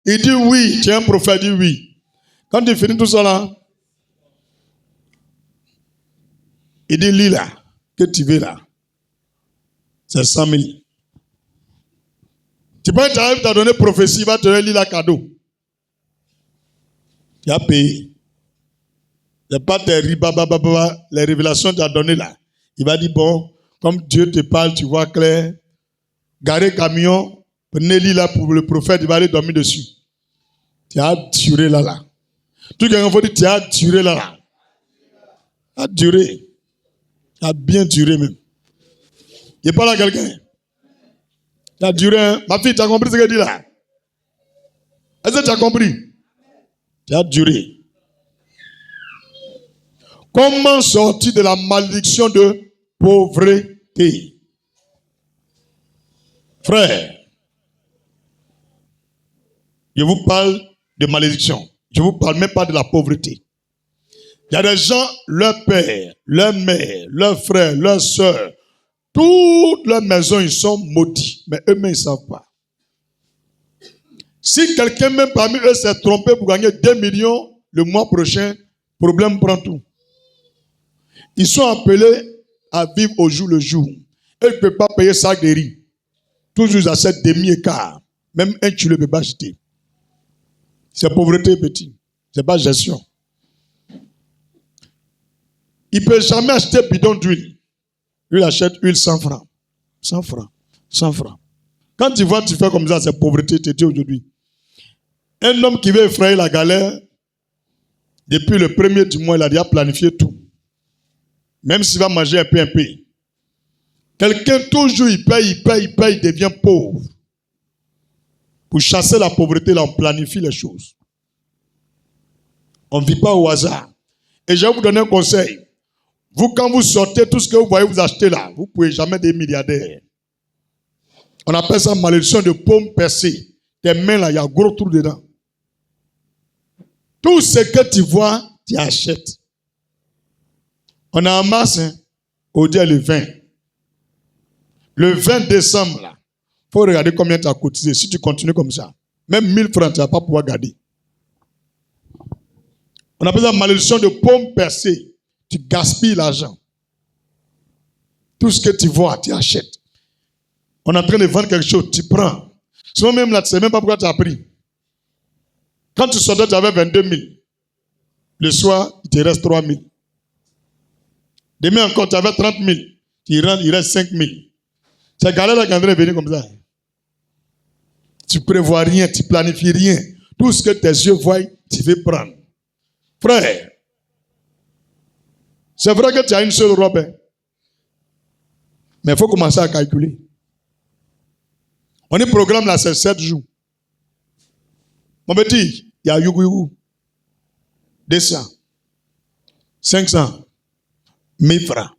Il dit oui, tu es un prophète, il dit oui. Quand tu finis tout ça là, il dit lis là, que tu veux là. C'est 100 000. Tu peux t'arriver à donner prophétie, il va te donner lis là cadeau. Tu as payé. Il n'y a pas tes les révélations que tu as données là. Il va dire bon, comme Dieu te parle, tu vois clair. Garez camion, prenez lit là pour le prophète, il va aller dormir dessus. Tu as duré là. Tout quelqu'un faut dire tu as duré là. Tu as duré. Tu as bien duré même. Il n'est pas là quelqu'un. Tu as duré. Hein? Ma fille, tu as compris ce qu'elle dit là? Est-ce que tu as compris? Tu as duré. Comment sortir de la malédiction de pauvreté? Frère, je vous parle de malédiction. Je ne vous parle même pas de la pauvreté. Il y a des gens, leur père, leur mère, leurs frères, leurs soeurs, toute leur maison, ils sont maudits. Mais eux-mêmes, ils ne savent pas. Si quelqu'un même parmi eux s'est trompé pour gagner 2 millions le mois prochain, problème prend tout. Ils sont appelés à vivre au jour le jour. Eux ne peuvent pas payer ça de riz. Toujours ils achètent demi-écart. Même un kilo ne peut pas acheter. C'est pauvreté petit. Ce n'est pas gestion. Il ne peut jamais acheter bidon d'huile. Lui, il achète huile 100 francs. 100 francs. 100 francs. Quand tu vois, tu fais comme ça, c'est pauvreté, tu dis aujourd'hui. Un homme qui veut effrayer la galère, depuis le premier du mois, il a déjà planifié tout. Même s'il va manger un peu. Quelqu'un, toujours, il paye, il devient pauvre. Pour chasser la pauvreté, là, on planifie les choses. On ne vit pas au hasard. Et je vais vous donner un conseil. Vous, quand vous sortez, tout ce que vous voyez, vous achetez là, vous ne pouvez jamais devenir milliardaire. On appelle ça malédiction de paume percée. Tes mains là, il y a un gros trou dedans. Tout ce que tu vois, tu achètes. On a en masse, hein, au dia le 20. Le 20 décembre, là, il faut regarder combien tu as cotisé. Si tu continues comme ça, même 1000 francs, tu ne vas pas pouvoir garder. On appelle ça malédiction de paume percée. Tu gaspilles l'argent. Tout ce que tu vois, tu achètes. On est en train de vendre quelque chose, tu prends. Sinon même là, tu ne sais même pas pourquoi tu as pris. Quand tu sortais, tu avais 22 000. Le soir, il te reste 3 000. Demain encore, tu avais 30 000. Il reste 5 000. C'est galère là qu'André est venu comme ça. Tu ne prévois rien, tu ne planifies rien. Tout ce que tes yeux voient, tu veux prendre. Frère, c'est vrai que tu as une seule robe. Hein? Mais il faut commencer à calculer. On est programme là, c'est 7 jours. Mon petit, il y a Yougou, 200, 500, 1000 francs.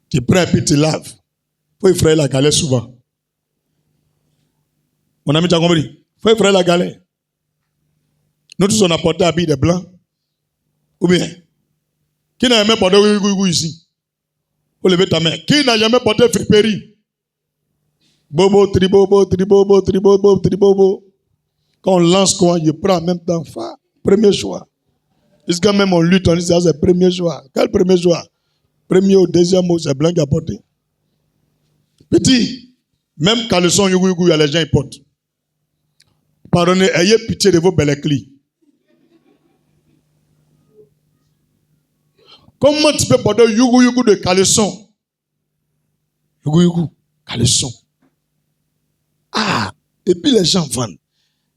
Tu prends et puis tu laves. Il faut effrayer la galère souvent. Mon ami, tu as compris? Il faut effrayer la galère. Nous tous, on a porté habits de blanc. Ou bien, qui n'a jamais porté Yougou ici? Il faut lever ta main. Qui n'a jamais porté friperie? Bobo, tribobo, tribobo, tribobo, tribobo. Quand on lance quoi, je prends en même temps. Premier choix. Jusqu'à même on lutte, on dit ça, c'est premier choix. Quel premier choix? Premier ou deuxième mot, c'est blanc qui a porté. Petit, même caleçon Yougou, il y a les gens qui portent. Pardonnez, ayez pitié de vos belles clés. Comment tu peux porter Yougou de caleçon? Yougou, caleçon. Ah, et puis les gens vendent.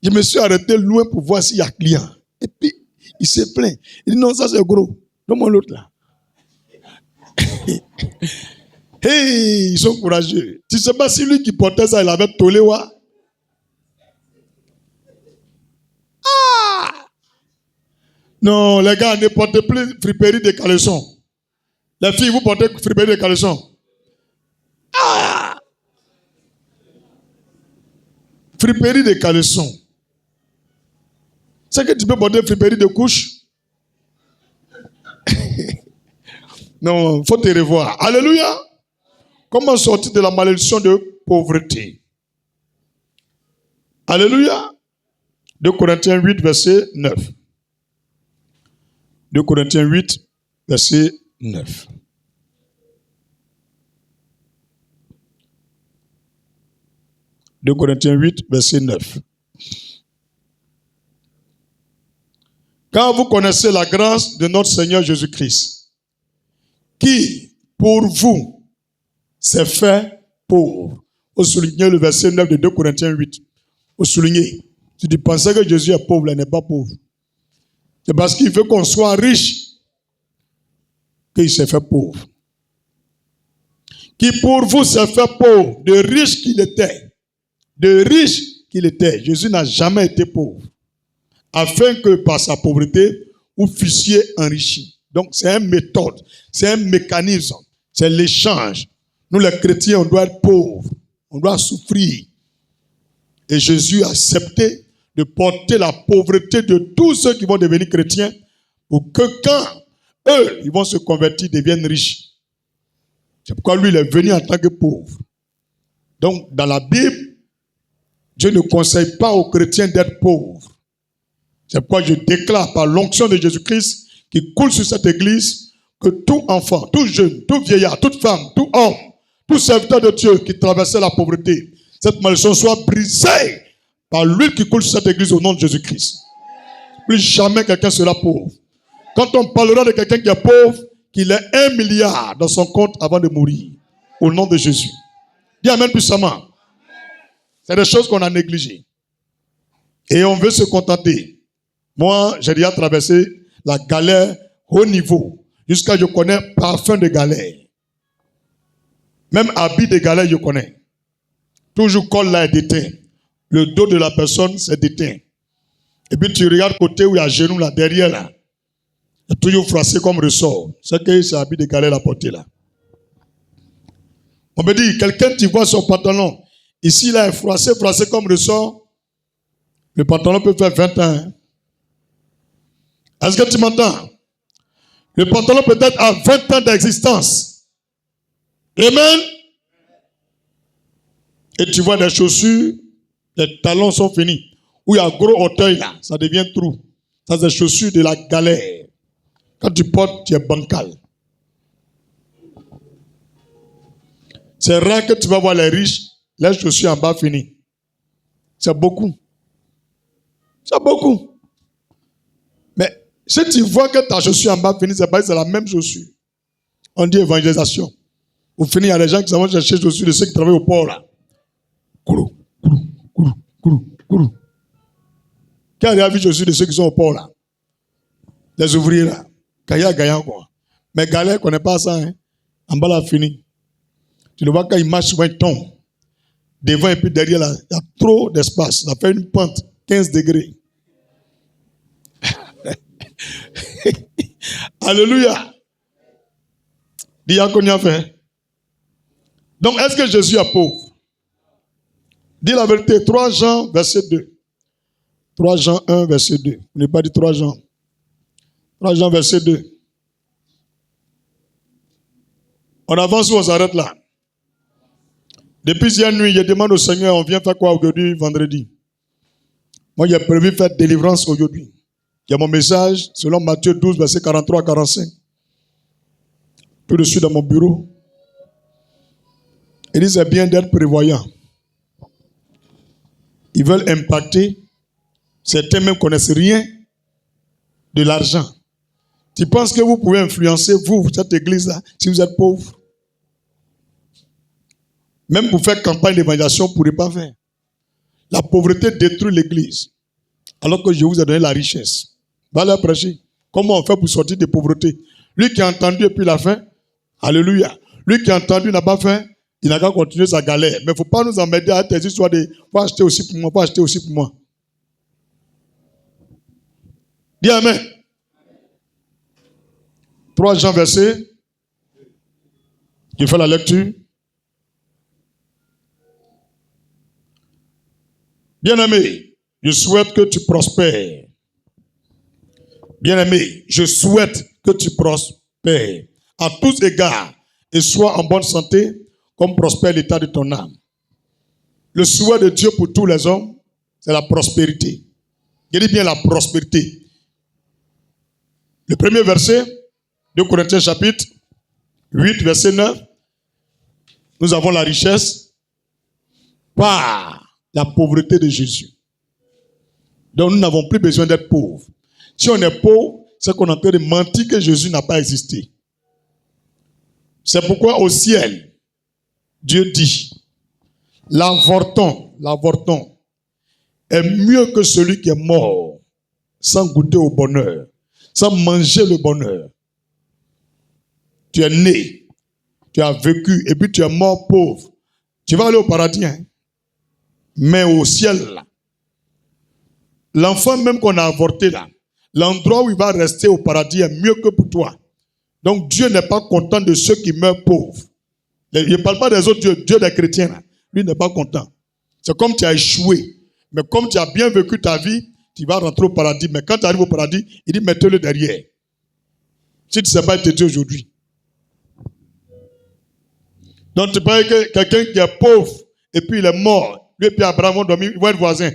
Je me suis arrêté loin pour voir s'il y a client. Et puis, il se plaint. Il dit non, ça c'est gros. Donne-moi l'autre là. Hey, ils sont courageux. Tu ne sais pas si lui qui portait ça, il avait tolé wa. Ah! Non, les gars, ne portez plus friperie de caleçon. Les filles, vous portez friperie de caleçon. Ah! Friperie de caleçon. C'est que tu peux porter friperie de couche? Non, il faut te revoir. Alléluia. Comment sortir de la malédiction de pauvreté? Alléluia. 2 Corinthiens 8, verset 9. 2 Corinthiens 8, verset 9. « 2 Corinthiens 8, verset 9. Car vous connaissez la grâce de notre Seigneur Jésus-Christ, qui, pour vous, s'est fait pauvre. » Vous soulignez le verset 9 de 2 Corinthiens 8. Vous soulignez. Si tu pensais que Jésus est pauvre, il n'est pas pauvre. C'est parce qu'il veut qu'on soit riche qu'il s'est fait pauvre. Qui pour vous s'est fait pauvre, de riche qu'il était. De riche qu'il était. Jésus n'a jamais été pauvre. Afin que par sa pauvreté, vous fussiez enrichis. Donc c'est une méthode, c'est un mécanisme, c'est l'échange. Nous les chrétiens, on doit être pauvres, on doit souffrir. Et Jésus a accepté de porter la pauvreté de tous ceux qui vont devenir chrétiens pour que quand eux, ils vont se convertir, deviennent riches. C'est pourquoi lui, il est venu en tant que pauvre. Donc dans la Bible, Dieu ne conseille pas aux chrétiens d'être pauvres. C'est pourquoi je déclare par l'onction de Jésus-Christ qui coule sur cette église que tout enfant, tout jeune, tout vieillard, toute femme, tout homme, tout serviteur de Dieu qui traversait la pauvreté, cette malédiction soit brisée par l'huile qui coule sur cette église au nom de Jésus-Christ. Plus jamais quelqu'un sera pauvre. Quand on parlera de quelqu'un qui est pauvre, qu'il ait 1 milliard dans son compte avant de mourir. Au nom de Jésus. Dis amen puissamment. C'est des choses qu'on a négligées. Et on veut se contenter. Moi, j'ai déjà traversé la galère haut niveau. Jusqu'à je connais parfum de galère. Même habit de galère, je connais. Toujours col là est déteint. Le dos de la personne, c'est déteint. Et puis tu regardes côté où il y a genou là, derrière là. Il est toujours froissé comme ressort. C'est que c'est habit de galère à porter là. On me dit, quelqu'un tu vois son pantalon. Ici là est froissé comme ressort. Le pantalon peut faire 20 ans. Hein? Est-ce que tu m'entends? Le pantalon peut-être a 20 ans d'existence. Amen. Et tu vois des chaussures, les talons sont finis. Où il y a gros auteuil là, ça devient trou. Ça c'est des chaussures de la galère. Quand tu portes, tu es bancal. C'est rare que tu vas voir les riches, les chaussures en bas finies. C'est beaucoup. C'est beaucoup. Mais si tu vois que ta chaussure en bas finie, c'est parce que c'est la même chaussure. On dit évangélisation. Au final, il y a des gens qui vont chercher les chaussures de ceux qui travaillent au port là. Kourou, kourou, kourou, kourou, kourou. Qui a déjà vu les chaussures de ceux qui sont au port là? Les ouvriers là. Kaya gagnant quoi. Mais galère, on ne connaît pas ça. Hein? En bas là, fini. Tu le vois quand il marche souvent, il tombe. Devant et puis derrière là, il y a trop d'espace. Ça fait une pente, 15 degrés. Alléluia. Dis à qu'on y a fait. Donc, est-ce que Jésus est pauvre? Dis la vérité. 3 Jean, verset 2. 3 Jean 1, verset 2. On n'est pas dit 3 Jean. 3 Jean, verset 2. On avance ou on s'arrête là? Depuis hier nuit, je demande au Seigneur, on vient faire quoi aujourd'hui, vendredi? Moi, j'ai prévu faire délivrance aujourd'hui. Il y a mon message, selon Matthieu 12, verset 43 à 45. Tout dessus dans mon bureau. Il dit, c'est bien d'être prévoyant. Ils veulent impacter. Certains même ne connaissent rien de l'argent. Tu penses que vous pouvez influencer, vous, cette église-là, si vous êtes pauvre? Même pour faire campagne d'évangélisation, vous ne pourrez pas faire. La pauvreté détruit l'église. Alors que je vous ai donné la richesse. Va leur prêcher. Comment on fait pour sortir de pauvreté? Lui qui a entendu et puis il a fait. Alléluia. Lui qui a entendu n'a pas fait. Il n'a qu'à continuer sa galère. Mais il ne faut pas nous emmerder à tes histoires de faut acheter aussi pour moi, faut acheter aussi pour moi. Dis amen. 3 Jean verset. Je fais la lecture. Bien-aimé, je souhaite que tu prospères. Bien-aimé, je souhaite que tu prospères à tous égards et sois en bonne santé comme prospère l'état de ton âme. Le souhait de Dieu pour tous les hommes, c'est la prospérité. Je dis bien la prospérité. Le premier verset de Corinthiens chapitre 8, verset 9, nous avons la richesse par la pauvreté de Jésus. Donc nous n'avons plus besoin d'être pauvres. Si on est pauvre, c'est qu'on est en train de mentir que Jésus n'a pas existé. C'est pourquoi au ciel, Dieu dit, l'avorton est mieux que celui qui est mort sans goûter au bonheur, sans manger le bonheur. Tu es né, tu as vécu et puis tu es mort pauvre. Tu vas aller au paradis, hein? Mais au ciel, là, l'enfant même qu'on a avorté là, l'endroit où il va rester au paradis est mieux que pour toi. Donc Dieu n'est pas content de ceux qui meurent pauvres. Il ne parle pas des autres dieux, Dieu des chrétiens là. Lui n'est pas content. C'est comme tu as échoué. Mais comme tu as bien vécu ta vie, tu vas rentrer au paradis. Mais quand tu arrives au paradis, il dit mettez-le derrière. Si tu ne sais pas, il te dit aujourd'hui. Donc tu parles que quelqu'un qui est pauvre et puis il est mort, lui et puis Abraham vont dormir, ils vont être voisins.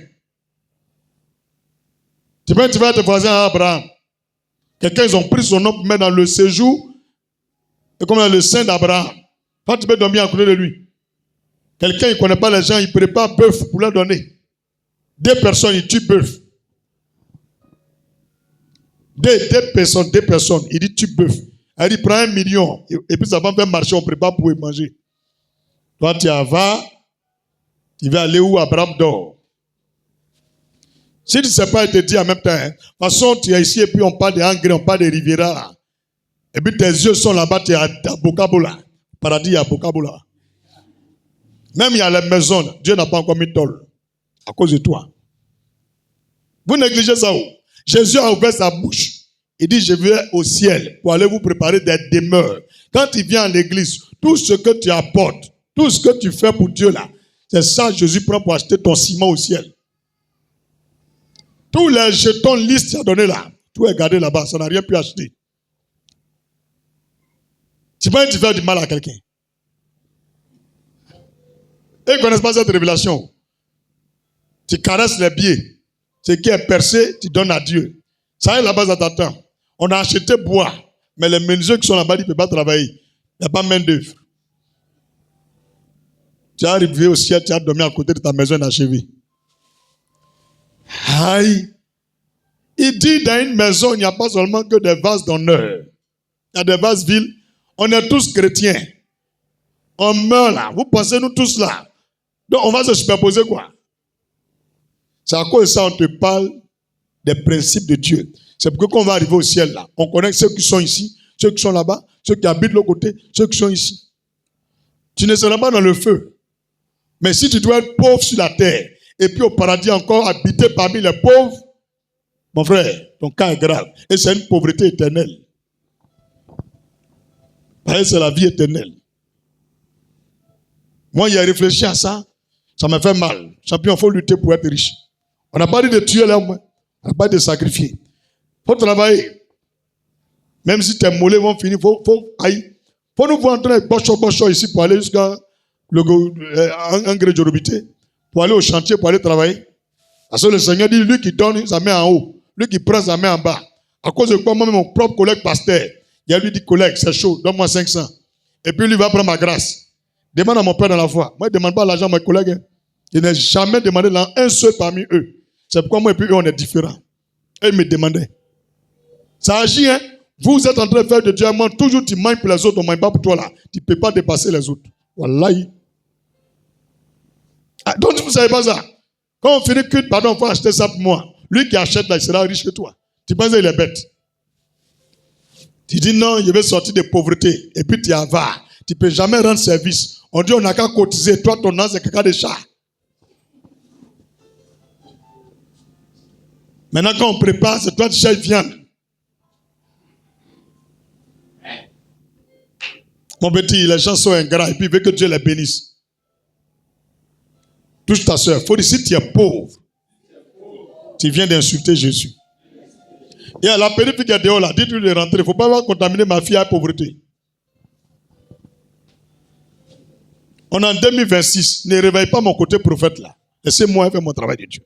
Tu vas être voisin à Abraham. Quelqu'un, ils ont pris son nom pour mettre dans le séjour, et comme le sein d'Abraham. Quand tu peux dormir à côté de lui. Quelqu'un, il ne connaît pas les gens, il prépare bœuf pour leur donner. 2 personnes, il tue bœuf. 2 personnes, il dit tue bœuf. Elle dit prends 1 million, et puis ça va faire marcher, on prépare pour y manger. Toi, tu vas aller où Abraham dort. Si tu ne sais pas, il te dit en même temps, hein, de toute façon, tu es ici et puis on parle de Angers, on parle de Riviera. Et puis tes yeux sont là-bas, tu es à Bokabola. Paradis à Bokabola. Même il y a les maisons, Dieu n'a pas encore mis de tôle à cause de toi. Vous négligez ça où? Jésus a ouvert sa bouche. Il dit, je vais au ciel pour aller vous préparer des demeures. Quand il vient à l'église, tout ce que tu apportes, tout ce que tu fais pour Dieu là, c'est ça que Jésus prend pour acheter ton ciment au ciel. Tous les jetons listes qu'il a donné là, tout est gardé là-bas, ça n'a rien pu acheter. Tu peux tu fais du mal à quelqu'un. Ils ne connaissent pas cette révélation. Tu caresses les pieds. Ce qui est percé, tu donnes à Dieu. Ça est là-bas, ça t'attend. On a acheté bois, mais les menuisiers qui sont là-bas, ils ne peuvent pas travailler. Il n'y a pas main d'œuvre. Tu es arrivé au ciel, tu as dormi à côté de ta maison inachevée. Aïe. Il dit dans une maison, il n'y a pas seulement que des vases d'honneur. Il y a des vases vils. On est tous chrétiens. On meurt là. Vous pensez nous tous là. Donc on va se superposer quoi? C'est à cause de ça on te parle des principes de Dieu. C'est pourquoi quand on va arriver au ciel là, on connaît ceux qui sont ici, ceux qui sont là-bas, ceux qui habitent de l'autre côté, ceux qui sont ici. Tu ne seras pas dans le feu. Mais si tu dois être pauvre sur la terre, et puis au paradis encore habiter parmi les pauvres, mon frère, ton cas est grave. Et c'est une pauvreté éternelle. Parce que c'est la vie éternelle. Moi, il a réfléchi à ça, ça me fait mal. Champion, il faut lutter pour être riche. On n'a pas dit de tuer l'homme, on n'a pas dit de sacrifier. Il faut travailler. Même si tes mollets vont finir, il faut nous voir en train de bocho ici pour aller jusqu'à Angers Jorobité, pour aller au chantier, pour aller travailler. Parce que le Seigneur dit, lui qui donne sa main en haut, lui qui prend sa main en bas. À cause de quoi, moi, mon propre collègue pasteur, il a lui dit, collègue, c'est chaud, donne-moi 500. Et puis lui va prendre ma grâce. Demande à mon père dans la foi. Moi, je ne demande pas l'argent à mes collègues. Je n'ai jamais demandé un seul parmi eux. C'est pourquoi moi et puis eux, on est différents. Et ils me demandaient. Ça agit, hein? Vous êtes en train de faire de Dieu un monde. Toujours tu manges pour les autres, on ne mange pas pour toi là. Tu ne peux pas dépasser les autres. Wallahi. Ah, donc vous ne savez pas ça. Quand on finit culte, pardon, il faut acheter ça pour moi. Lui qui achète là, il sera riche que toi. Tu penses qu'il est bête. Tu dis non, je vais sortir de pauvreté. Et puis tu y vas. Tu ne peux jamais rendre service. On dit on n'a qu'à cotiser. Toi, ton nom, c'est caca de chat. Maintenant, quand on prépare, c'est toi qui cherches viande. Mon petit, les gens sont ingrats et puis ils veulent que Dieu les bénisse. Touche ta soeur. Il faut dire, si tu es pauvre, tu viens d'insulter Jésus. Et à la périphérique qui est dehors là, dites-lui de rentrer. Il ne faut pas contaminer ma fille à la pauvreté. On est en 2026. Ne réveille pas mon côté prophète là. Laissez-moi faire mon travail de Dieu.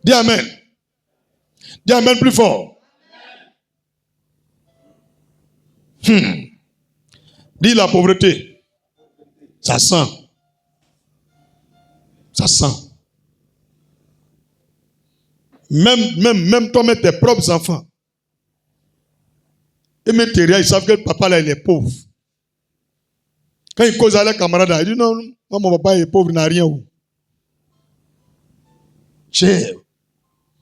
Dis Amen. Dis Amen plus fort. Dis la pauvreté. Ça sent. Ça sent. Même toi, même tes propres enfants. Et même tes ils savent que le papa là, il est pauvre. Quand il cause à leurs camarades, il dit non, moi, mon papa est pauvre, il n'a rien. Cher.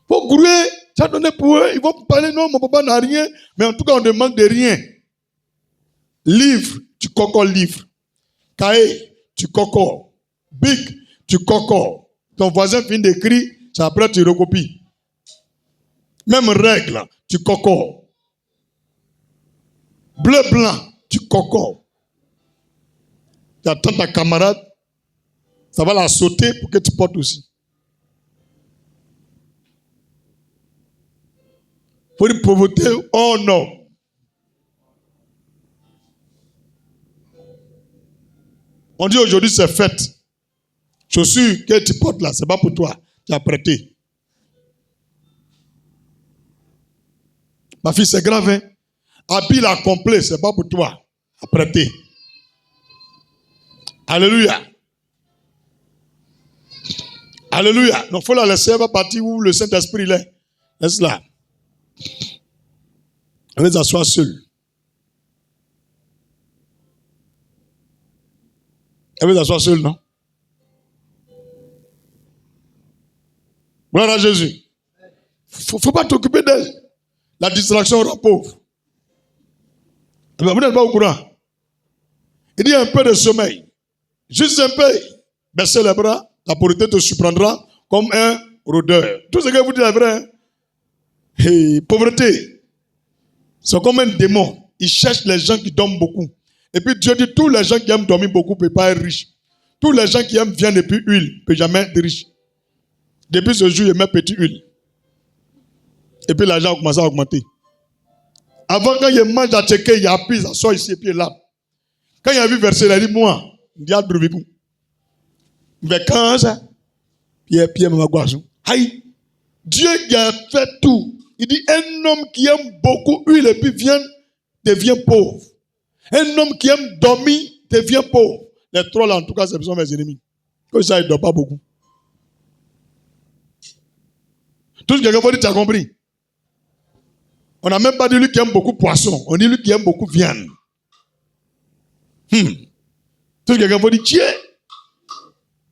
Faut grouiller, tu as donné pour eux, ils vont parler, non, mon papa n'a rien, mais en tout cas, on ne manque de rien. Livre, tu coco livre. Cahier, tu coco. Bic, tu coco. Ton voisin finit d'écrire, c'est après tu recopies. Même règle, tu coco. Bleu blanc, tu coco. Tu attends ta camarade, ça va la sauter pour que tu portes aussi. Pour une pauvreté, oh non. On dit aujourd'hui c'est fête. Chaussures que tu portes là, c'est pas pour toi. Tu as prêté. Ma fille, c'est grave, hein? Habit là complet, c'est pas pour toi. Prêté. Alléluia. Alléluia. Donc, il faut la laisser, elle va partir où le Saint-Esprit est. Laisse-la. Elle va s'asseoir seule. Elle va s'asseoir seule, non? Gloire à Jésus. Faut pas t'occuper d'elle. La distraction rend pauvre. Vous n'êtes pas au courant. Il dit un peu de sommeil. Juste un peu. Baissez les bras. La pauvreté te surprendra comme un rôdeur. Tout ce que vous dites est vrai. Hein? Et pauvreté, c'est comme un démon. Il cherche les gens qui dorment beaucoup. Et puis Dieu dit, tous les gens qui aiment dormir beaucoup ne peuvent pas être riches. Tous les gens qui aiment viande et puis huile ne peuvent jamais être riches. Depuis ce jour, il met petite huile. Et puis l'argent a commencé à augmenter. Avant, quand il mange à checker, il appuie, il sort ici et puis là. Quand il a vu verser, il a dit, moi, il dit, Adruvikou. Mais quand ça, Pierre Mamagouazou. Aïe, Dieu qui a fait tout. Il dit, un homme qui aime beaucoup huile et puis viande devient pauvre. Un homme qui aime dormir devient pauvre. Les trois là, en tout cas, ce sont mes ennemis. Comme ça, ils ne dorment pas beaucoup. Tout ce que quelqu'un va dire, tu as compris. On n'a même pas dit lui qui aime beaucoup poisson. On dit lui qui aime beaucoup viande. Tout ce que quelqu'un va dire, tiens.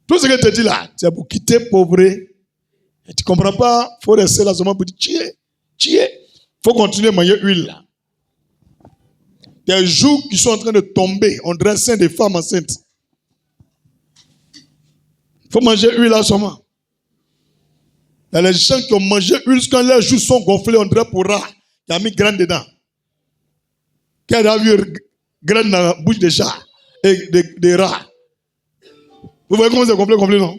Tout ce que tu dis là, c'est pour quitter pauvre. Et tu ne comprends pas, il faut rester là seulement pour dire, tiens. Il faut continuer à manger huile là. Des jours qui sont en train de tomber, on dresse des femmes enceintes. Il faut manger huile là seulement. Il y a les gens qui ont mangé huile, quand leurs joues sont gonflées, on dirait pour rat. Il a mis graine dedans. Qui a vu graine dans la bouche des chats et des rats. Vous voyez comment c'est gonflé, non?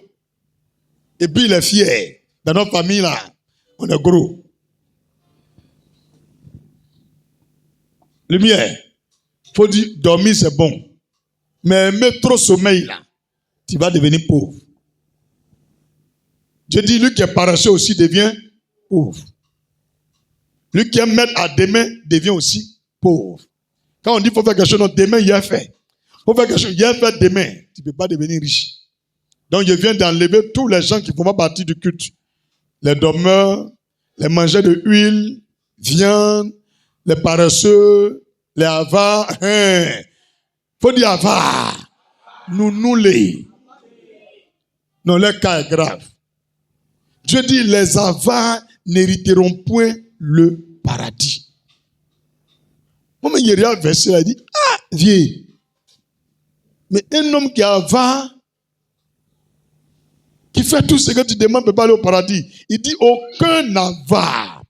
Et puis il est fier. Dans notre famille, là, on est gros. Lumière. Il faut dire, dormir, c'est bon. Mais mettre trop sommeil, là, tu vas devenir pauvre. Je dis, lui qui est paresseux aussi devient pauvre. Lui qui aime mettre à demain devient aussi pauvre. Quand on dit qu'il faut faire quelque chose, non, demain, il a fait. Il faut faire quelque chose, il a fait demain. Tu ne peux pas devenir riche. Donc, je viens d'enlever tous les gens qui ne font pas partie du culte. Les dormeurs, les mangeurs de huile, viande, les paresseux, les avares. Il faut dire avares. Nous les. Non, le cas est grave. Dieu dit, les avares n'hériteront point le paradis. Moi, il y a un verset là, il dit, ah, vieux. Mais un homme qui est avare, qui fait tout ce que tu demandes, ne peut pas aller au paradis. Il dit, aucun avare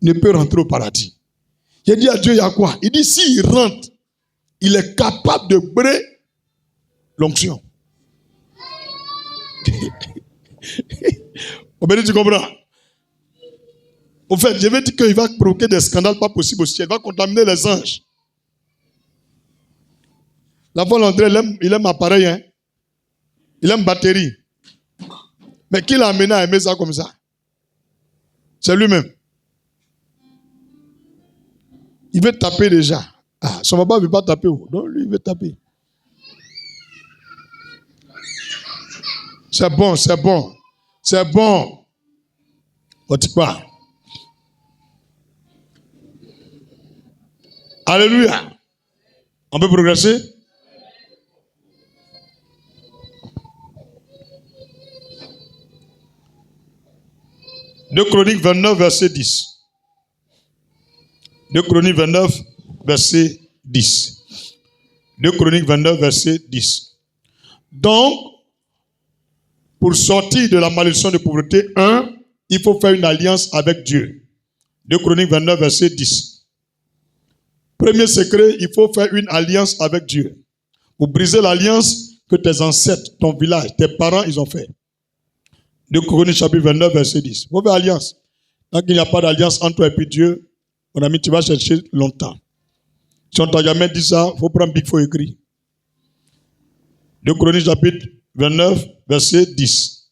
ne peut rentrer au paradis. Il dit à Dieu, il y a quoi? Il dit, s'il rentre, il est capable de brûler l'onction. Tu comprends? En fait, je vais dire qu'il va provoquer des scandales pas possibles au ciel. Il va contaminer les anges. La fois, l'André, il aime appareil. Hein? Il aime batterie. Mais qui l'a amené à aimer ça comme ça? C'est lui-même. Il veut taper déjà. Ah, son papa ne veut pas taper. Donc lui, il veut taper. C'est bon, c'est bon. C'est bon. Potiphar. Alléluia. On peut progresser? Deux Chroniques 29, verset 10. 2 Chroniques 29, verset 10. 2 Chroniques 29, verset 10. Donc, pour sortir de la malédiction de pauvreté, il faut faire une alliance avec Dieu. 2 Chroniques 29, verset 10. Premier secret, il faut faire une alliance avec Dieu. Pour briser l'alliance que tes ancêtres, ton village, tes parents, ils ont fait. 2 Chroniques chapitre 29, verset 10. Il faut faire alliance. Tant qu'il n'y a pas d'alliance entre toi et puis Dieu, mon ami, tu vas chercher longtemps. Si on t'a jamais dit ça, il faut prendre Big, il faut écrire. 2 Chroniques chapitre 29, verset 10.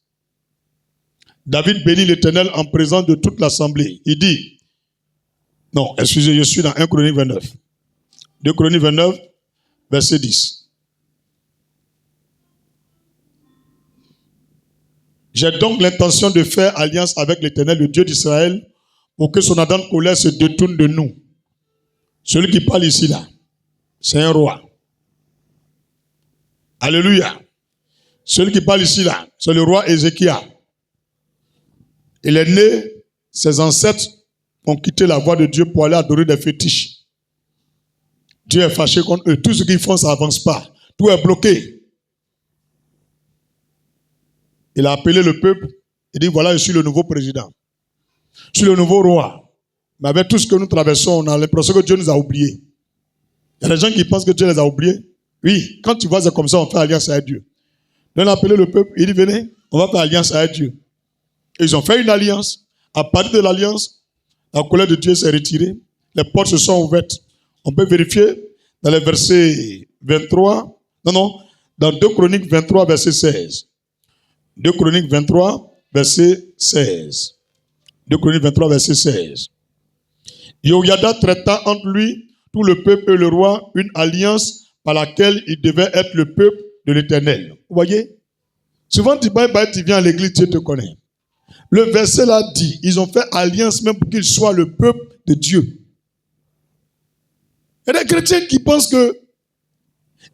David bénit l'Éternel en présence de toute l'assemblée. Il dit, non, excusez, je suis dans 1 Chronique 29. 2 Chroniques 29, verset 10. J'ai donc l'intention de faire alliance avec l'Éternel, le Dieu d'Israël, pour que son ardente colère se détourne de nous. Celui qui parle ici, là, c'est un roi. Alléluia. Celui qui parle ici, là, c'est le roi Ézéchiel. Il est né, ses ancêtres ont quitté la voie de Dieu pour aller adorer des fétiches. Dieu est fâché contre eux. Tout ce qu'ils font, ça n'avance pas. Tout est bloqué. Il a appelé le peuple. Il dit, voilà, je suis le nouveau président. Je suis le nouveau roi. Mais avec tout ce que nous traversons, on a l'impression que Dieu nous a oubliés. Il y a des gens qui pensent que Dieu les a oubliés. Oui, quand tu vois c'est comme ça, on fait alliance avec Dieu. Donc il a appelé le peuple, il dit, venez, on va faire alliance avec Dieu. Et ils ont fait une alliance. À partir de l'alliance, la colère de Dieu s'est retirée. Les portes se sont ouvertes. On peut vérifier dans les versets 23. Dans 2 Chroniques 23, verset 16. 2 Chroniques 23, verset 16. 2 Chroniques 23, verset 16. Yoyada traita entre lui, tout le peuple et le roi, une alliance par laquelle il devait être le peuple de l'Éternel. Vous voyez? Souvent tu viens à l'église, Dieu te connaît. Le verset là dit, ils ont fait alliance même pour qu'ils soient le peuple de Dieu. Il y a des chrétiens qui pensent que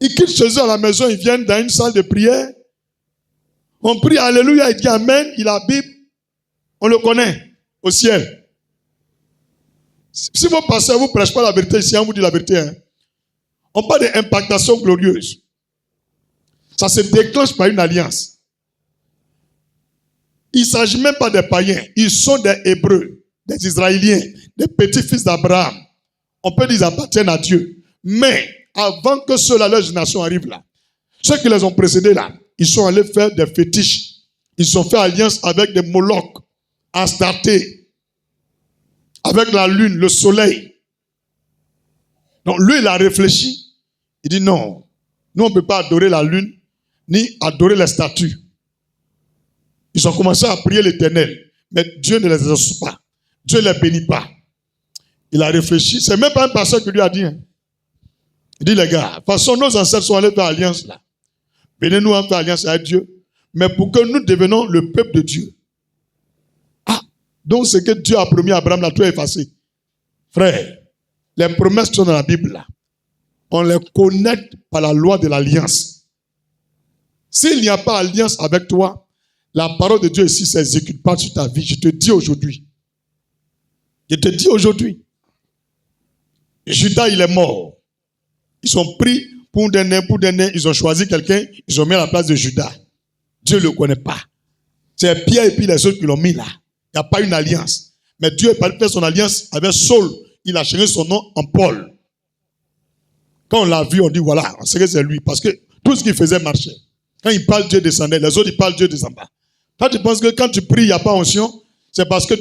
ils quittent chez eux à la maison, ils viennent dans une salle de prière. On prie Alléluia, il dit Amen, il a la Bible, on le connaît au ciel. Si vos pasteurs ne vous prêchent pas la vérité, si on vous dit la vérité, on parle d'impactation glorieuse. Ça se déclenche par une alliance. Il ne s'agit même pas des païens, ils sont des Hébreux, des Israéliens, des petits-fils d'Abraham. On peut dire qu'ils appartiennent à Dieu. Mais avant que ceux-là, leur génération arrive là, ceux qui les ont précédés là, ils sont allés faire des fétiches. Ils ont fait alliance avec des Molochs, Astarté, avec la lune, le soleil. Donc lui, il a réfléchi. Il dit non, nous on ne peut pas adorer la lune, ni adorer les statues. Ils ont commencé à prier l'Éternel. Mais Dieu ne les exauce pas. Dieu ne les bénit pas. Il a réfléchi. C'est même pas un pasteur qui lui a dit. Il dit les gars, de toute façon nos ancêtres sont allés faire alliance là. Venez-nous en faire alliance avec Dieu. Mais pour que nous devenions le peuple de Dieu. Ah, donc ce que Dieu a promis à Abraham là, tout est effacé. Frère, les promesses qui sont dans la Bible là, on les connecte par la loi de l'alliance. S'il n'y a pas alliance avec toi, la parole de Dieu ici ne s'exécute pas sur ta vie. Je te dis aujourd'hui. Je te dis aujourd'hui. Judas, il est mort. Ils sont pris pour des nains, ils ont choisi quelqu'un, ils ont mis à la place de Judas. Dieu ne le connaît pas. C'est Pierre et puis les autres qui l'ont mis là. Il n'y a pas une alliance. Mais Dieu est parti faire son alliance avec Saul. Il a changé son nom en Paul. Quand on l'a vu, on dit voilà, on sait que c'est lui. Parce que tout ce qu'il faisait marchait. Quand il parle, Dieu descendait. Les autres, ils parlent, Dieu descend pas. Quand tu penses que quand tu pries, il n'y a pas onction, c'est parce que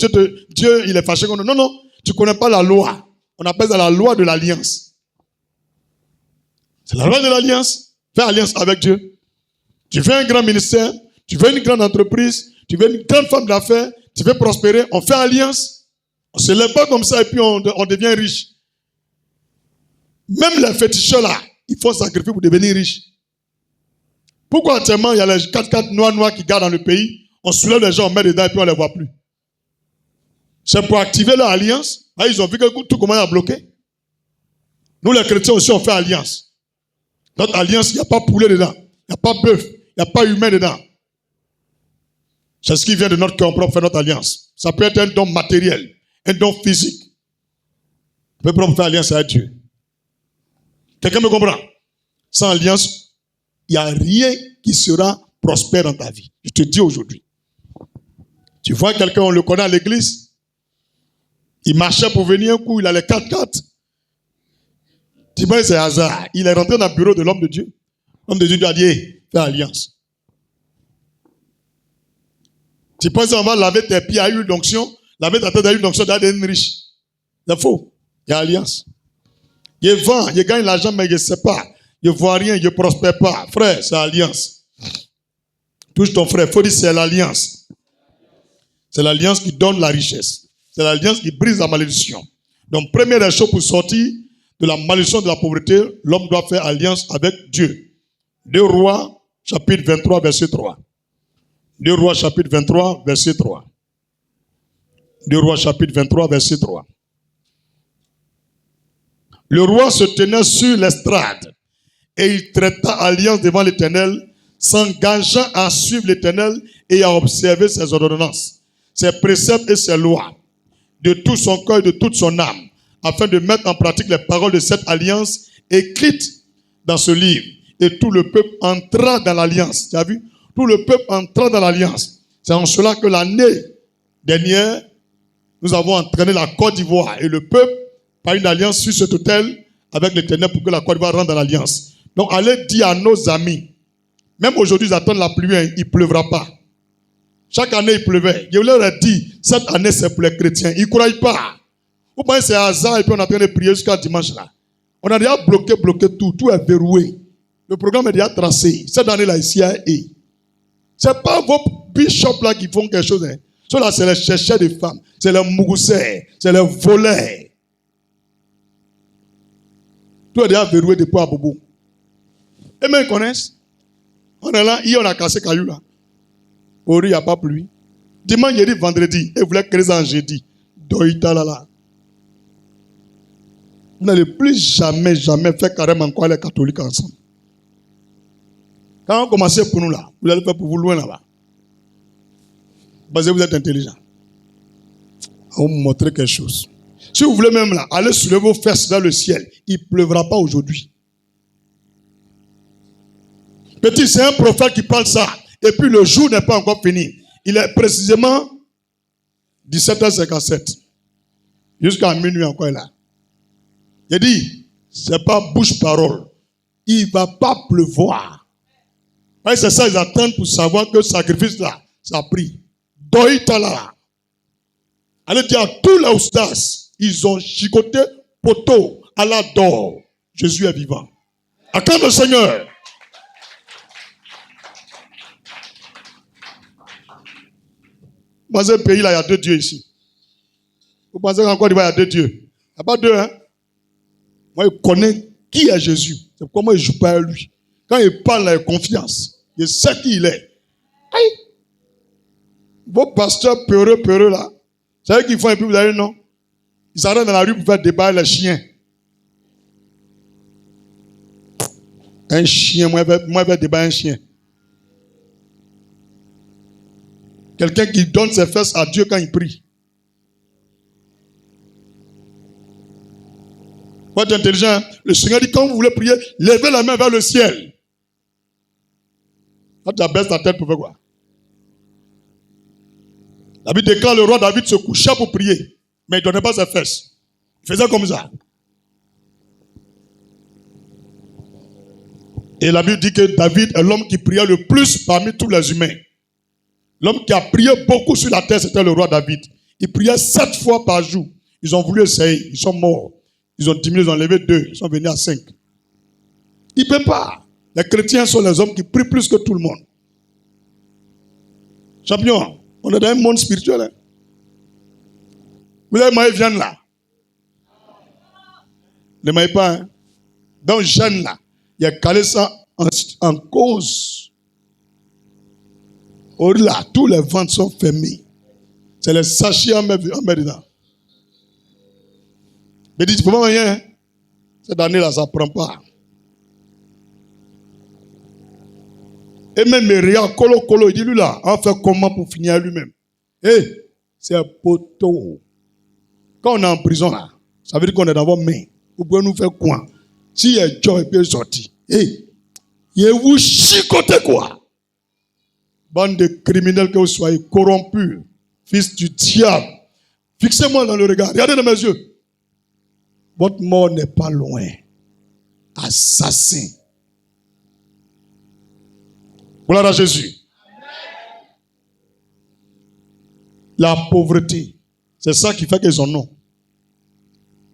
Dieu, il est fâché contre nous. Non, tu ne connais pas la loi. On appelle ça la loi de l'alliance. C'est la loi de l'alliance. Fais alliance avec Dieu. Tu fais un grand ministère, tu fais une grande entreprise, tu veux une grande femme d'affaires, tu veux prospérer, on fait alliance. On ne se lève pas comme ça et puis on devient riche. Même les féticheurs là, il faut sacrifier pour devenir riche. Pourquoi actuellement il y a les 4x4 noirs qui gardent dans le pays, on soulève les gens, on met dedans et puis on ne les voit plus. C'est pour activer leur alliance. Ah, ils ont vu que tout commence à bloquer. Nous les chrétiens aussi on fait alliance. Notre alliance, il n'y a pas poulet dedans, il n'y a pas bœuf, il n'y a pas humain dedans. C'est ce qui vient de notre cœur propre, faire notre alliance. Ça peut être un don matériel, un don physique. On peut faire alliance avec Dieu. Quelqu'un me comprend? Sans alliance, il n'y a rien qui sera prospère dans ta vie. Je te dis aujourd'hui. Tu vois quelqu'un, on le connaît à l'église. Il marchait pour venir un coup, il a les 4x4. Tu vois, c'est hasard. Il est rentré dans le bureau de l'homme de Dieu. L'homme de Dieu lui a dit, hey, fais alliance. Tu penses qu'on va laver tes pieds à une onction, laver ta tête à une onction, d'être riche. C'est faux. Il y a alliance. Il vend, il gagne l'argent, mais il ne sait pas. Il ne voit rien, il ne prospère pas. Frère, c'est l'alliance. Touche ton frère, il faut dire c'est l'alliance. C'est l'alliance qui donne la richesse. C'est l'alliance qui brise la malédiction. Donc, première des choses pour sortir de la malédiction de la pauvreté, l'homme doit faire alliance avec Dieu. 2 Rois, chapitre 23, verset 3. 2 Rois, chapitre 23, verset 3. 2 Rois, chapitre 23, verset 3. Le roi se tenait sur l'estrade et il traita alliance devant l'Éternel, s'engageant à suivre l'Éternel et à observer ses ordonnances, ses préceptes et ses lois, de tout son cœur et de toute son âme, afin de mettre en pratique les paroles de cette alliance écrites dans ce livre. Et tout le peuple entra dans l'alliance. Tu as vu? Tout le peuple entra dans l'alliance. C'est en cela que l'année dernière, nous avons entraîné la Côte d'Ivoire et le peuple par une alliance sur cet autel avec l'Éternel pour que la Côte d'Ivoire rentre dans l'alliance. Donc allez dire à nos amis, même aujourd'hui ils attendent la pluie, il ne pleuvra pas. Chaque année il pleuvait. Je leur ai dit, cette année c'est pour les chrétiens. Ils ne croient pas. Vous pensez que c'est hasard et puis on est en train de prier jusqu'à dimanche là. On a déjà bloqué tout. Tout est verrouillé. Le programme est déjà tracé. Cette année-là, ici, ce n'est pas vos bishops là qui font quelque chose. Hein. Ceux-là, c'est les chercheurs de femmes. C'est les mougoussais. C'est les voleurs. Tout est déjà verrouillé depuis à Bobo. Et même ils connaissent. On est là, hier on a cassé caillou là. Aujourd'hui, il n'y a pas pluie. Dimanche, il dit vendredi. Et vous voulez créer ça en jeudi. Doïta là là. Vous n'allez plus jamais faire carrément quoi les catholiques ensemble. Quand on commence pour nous là, vous allez faire pour vous loin là-bas. Parce que vous êtes intelligent. On va vous montrer quelque chose. Si vous voulez même là, aller soulever vos fesses vers le ciel, il ne pleuvra pas aujourd'hui. Petit, c'est un prophète qui parle ça. Et puis le jour n'est pas encore fini. Il est précisément 17h57. Jusqu'à minuit encore là. Il dit, c'est pas bouche-parole. Il ne va pas pleuvoir. C'est ça, ils attendent pour savoir que le sacrifice là, ça a pris. Doïta là. Allez dire à tous les oustas, ils ont chicoté poteau à la d'or. Jésus est vivant. Acclame le Seigneur. Dans ce pays là, il y a 2 dieux ici. Vous pensez qu'en Côte d'Ivoire, il y a 2 dieux? Il n'y a pas 2, hein? Moi, je connais qui est Jésus. C'est pourquoi moi, je ne joue pas à lui. Quand il parle avec confiance, je sais qui il est. Aïe! Vos pasteurs peureux là, c'est eux qui font et puis vous allez non? Ils s'arrêtent dans la rue pour faire débattre les chiens. Un chien, moi je vais débattre un chien. Quelqu'un qui donne ses fesses à Dieu quand il prie. Vous êtes intelligent. Le Seigneur dit, quand vous voulez prier, levez la main vers le ciel. Quand tu abaisses ta tête pour faire quoi? La Bible déclare le roi David se coucha pour prier, mais il ne donnait pas ses fesses. Il faisait comme ça. Et la Bible dit que David est l'homme qui priait le plus parmi tous les humains. L'homme qui a prié beaucoup sur la terre, c'était le roi David. Il priait 7 fois par jour. Ils ont voulu essayer, ils sont morts. Ils ont diminué, ils ont enlevé 2, ils sont venus à 5. Ils ne peuvent pas. Les chrétiens sont les hommes qui prient plus que tout le monde. Champion, on est dans un monde spirituel. Hein? Vous avez maillé viande là. Ne maillez pas. Hein? Donc, Jeanne là, il a calé ça en cause. Au-delà, tous les ventes sont fermés. C'est les sachets en mer dedans. Mais dites, comment rien? Cette année-là, ça ne prend pas. Et même Méria, Colo, il dit lui là, on fait comment pour finir à lui-même? C'est un poteau. Quand on est en prison là, ça veut dire qu'on est dans vos mains. Vous pouvez nous faire quoi? Si il y a un job, il peut sortir. Il vous chicoter quoi? Bande de criminels que vous soyez, corrompus, fils du diable. Fixez-moi dans le regard, regardez dans mes yeux. Votre mort n'est pas loin. Assassin. Gloire à Jésus. La pauvreté, c'est ça qui fait qu'ils ont nom.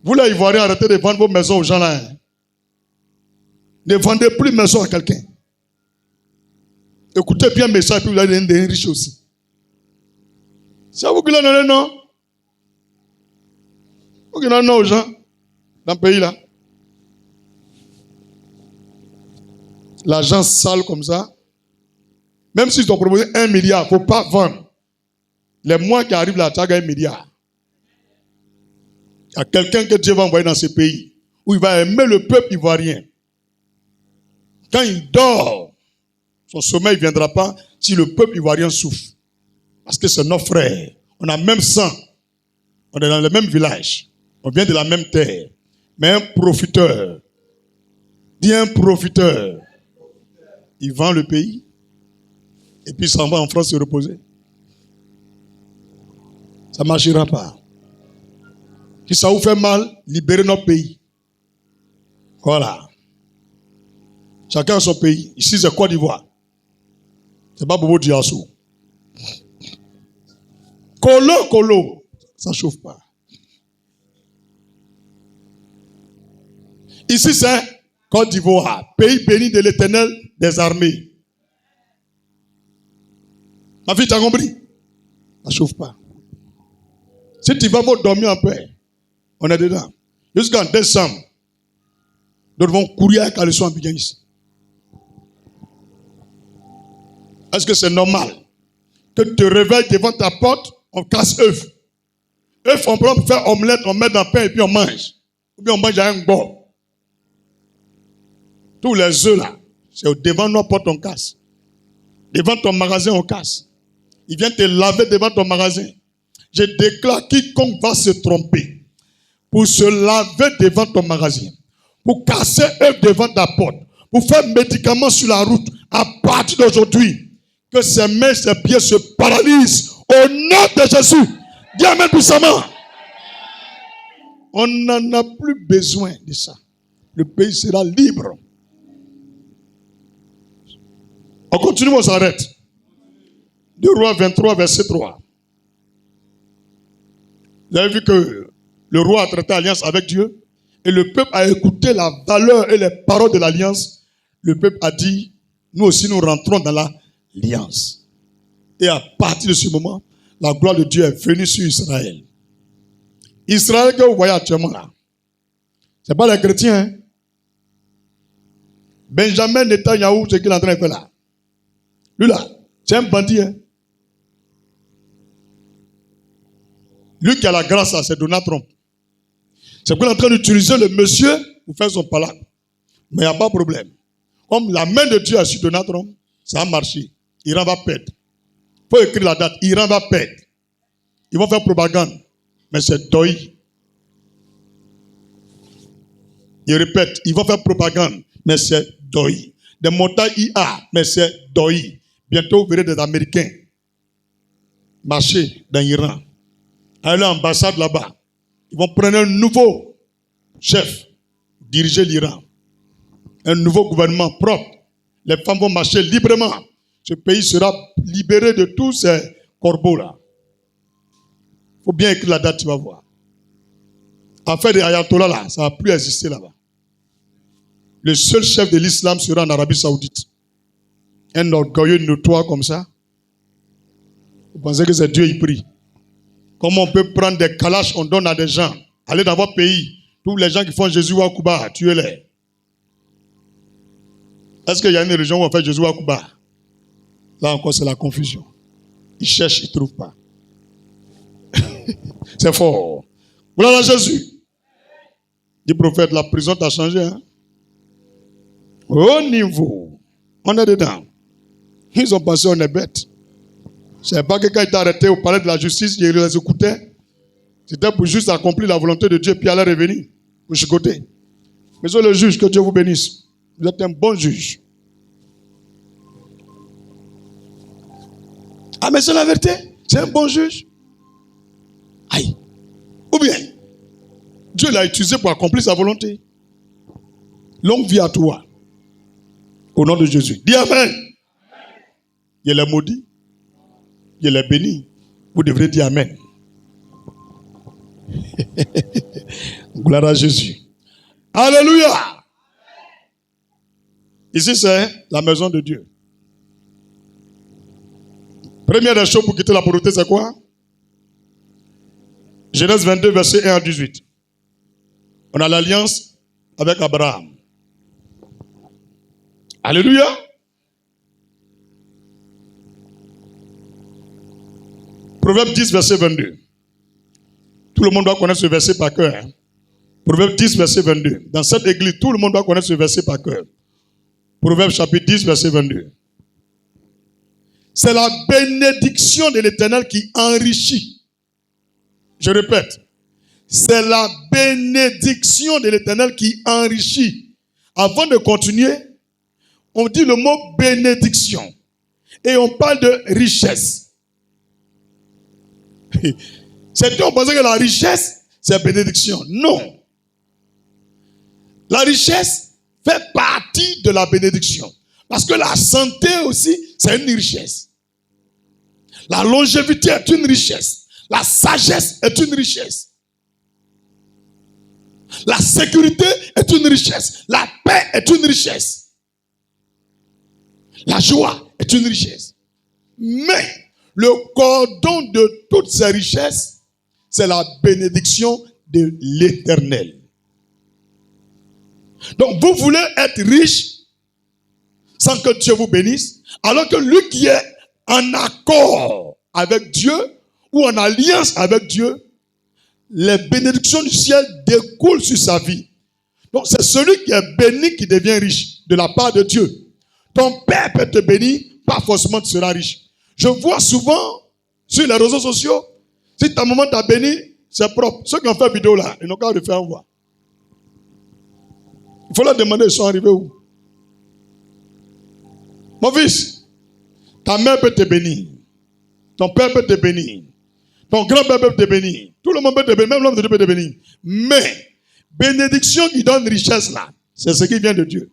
Vous les Ivoiriens, arrêtez de vendre vos maisons aux gens là. Hein. Ne vendez plus de maison à quelqu'un. Écoutez bien le message, puis vous allez devenir riche aussi. C'est à vous qui l'en donnez, non? Vous qui l'en donnez aux gens dans le pays là. L'argent sale comme ça. Même s'ils t'ont proposé 1 milliard, il ne faut pas vendre. Les mois qui arrivent là, tu as gagné 1 milliard. Il y a quelqu'un que Dieu va envoyer dans ce pays où il va aimer le peuple ivoirien. Quand il dort, son sommeil ne viendra pas si le peuple ivoirien souffre. Parce que c'est nos frères. On a même sang. On est dans le même village. On vient de la même terre. Mais un profiteur, dis un profiteur, il vend le pays et puis il s'en va en France se reposer. Ça ne marchera pas. Si ça vous fait mal, libérez notre pays. Voilà. Chacun son pays. Ici, c'est Côte d'Ivoire. C'est pas Bobo Diassou. Colo. Ça ne chauffe pas. Ici, c'est Côte d'Ivoire. Pays béni de l'Éternel des armées. Ma fille, tu as compris? Ça ne chauffe pas. Si tu vas dormir en paix, on est dedans. Jusqu'en décembre, nous devons courir avec la leçon en Bidjan ici. Est-ce que c'est normal que tu te réveilles devant ta porte, on casse œufs? Œufs, on prend pour faire omelette, on met dans le pain et puis on mange. Ou bien on mange à un bord. Tous les œufs là, c'est devant nos portes on casse. Devant ton magasin on casse. Il vient te laver devant ton magasin. Je déclare quiconque va se tromper pour se laver devant ton magasin, pour casser œufs devant ta porte, pour faire médicaments sur la route, à partir d'aujourd'hui, que ses mains, ses pieds se paralysent au nom de Jésus. Dis amen puissamment. On n'en a plus besoin de ça. Le pays sera libre. On continue, on s'arrête. 2 Rois 23, verset 3. Vous avez vu que le roi a traité alliance avec Dieu et le peuple a écouté la valeur et les paroles de l'alliance. Le peuple a dit, nous aussi nous rentrons dans l'alliance. Et à partir de ce moment, la gloire de Dieu est venue sur Israël. Israël que vous voyez actuellement là, ce n'est pas les chrétiens. Hein? Benjamin Netanyahu, ce qu'il est en train de faire là. Lui là, c'est un bandit. Hein? Lui qui a la grâce, c'est Donald Trump. C'est qu'il est en train d'utiliser le monsieur pour faire son palabre. Mais il n'y a pas de problème. Comme la main de Dieu est sur Donald Trump, ça a marché. Iran va perdre. Il faut écrire la date. Iran va perdre. Ils vont faire propagande. Mais c'est Doi. Il répète, ils vont faire propagande. Mais c'est Doi. Des montagnes IA. Mais c'est Doi. Bientôt, vous verrez des Américains marcher dans l'Iran. Aller à l'ambassade là-bas. Ils vont prendre un nouveau chef, diriger l'Iran. Un nouveau gouvernement propre. Les femmes vont marcher librement. Ce pays sera libéré de tous ces corbeaux-là. Il faut bien écrire la date, tu vas voir. Affaire des ayatollahs là, ça ne va plus exister là-bas. Le seul chef de l'islam sera en Arabie Saoudite. Un orgueilleux notoire comme ça. Vous pensez que c'est Dieu qui prie? Comment on peut prendre des calaches, on donne à des gens, aller dans votre pays, tous les gens qui font Jésus Wakuba, tuez-les. Est-ce qu'il y a une région où on fait Jésus Wakuba? Là encore, c'est la confusion. Ils cherchent, ils ne trouvent pas. C'est fort. Voilà Jésus. Dit prophète, la prison t'a changé. Hein? Au niveau, on est dedans. Ils ont pensé on est bête. Je ne sais pas que quand il t'a arrêté au palais de la justice, il les écoutait. C'était pour juste accomplir la volonté de Dieu, puis aller revenir, pour chicoter. Monsieur le juge, que Dieu vous bénisse. Vous êtes un bon juge. Ah, mais c'est la vérité. C'est un bon juge. Aïe. Ou bien, Dieu l'a utilisé pour accomplir sa volonté. Longue vie à toi. Au nom de Jésus. Dis Amen. Il est maudit. Il est béni. Vous devrez dire Amen. Gloire à Jésus. Alléluia. Ici, c'est la maison de Dieu. Première des choses pour quitter la pauvreté, c'est quoi? Genèse 22, verset 1 à 18. On a l'alliance avec Abraham. Alléluia. Proverbe 10, verset 22. Tout le monde doit connaître ce verset par cœur. Hein? Proverbe 10, verset 22. Dans cette église, tout le monde doit connaître ce verset par cœur. Proverbe chapitre 10, verset 22. C'est la bénédiction de l'Éternel qui enrichit. Je répète. C'est la bénédiction de l'Éternel qui enrichit. Avant de continuer, on dit le mot bénédiction. Et on parle de richesse. Certains ont pensé que la richesse, c'est bénédiction. Non. La richesse fait partie de la bénédiction. Parce que la santé aussi, c'est une richesse. La longévité est une richesse. La sagesse est une richesse. La sécurité est une richesse. La paix est une richesse. La joie est une richesse. Mais le cordon de toutes ces richesses, c'est la bénédiction de l'Éternel. Donc vous voulez être riche sans que Dieu vous bénisse, alors que lui qui est en accord avec Dieu ou en alliance avec Dieu, les bénédictions du ciel découlent sur sa vie. Donc c'est celui qui est béni qui devient riche de la part de Dieu. Ton père peut te bénir, pas forcément tu seras riche. Je vois souvent sur les réseaux sociaux, si ta maman t'a béni, c'est propre. Ceux qui ont fait vidéo là, ils n'ont qu'à refaire voir. Il faut leur demander, ils sont arrivés où? Mon fils, ta mère peut te bénir. Ton père peut te bénir. Ton grand-père peut te bénir. Tout le monde peut te bénir. Même l'homme de Dieu peut te bénir. Mais, bénédiction qui donne richesse là, c'est ce qui vient de Dieu.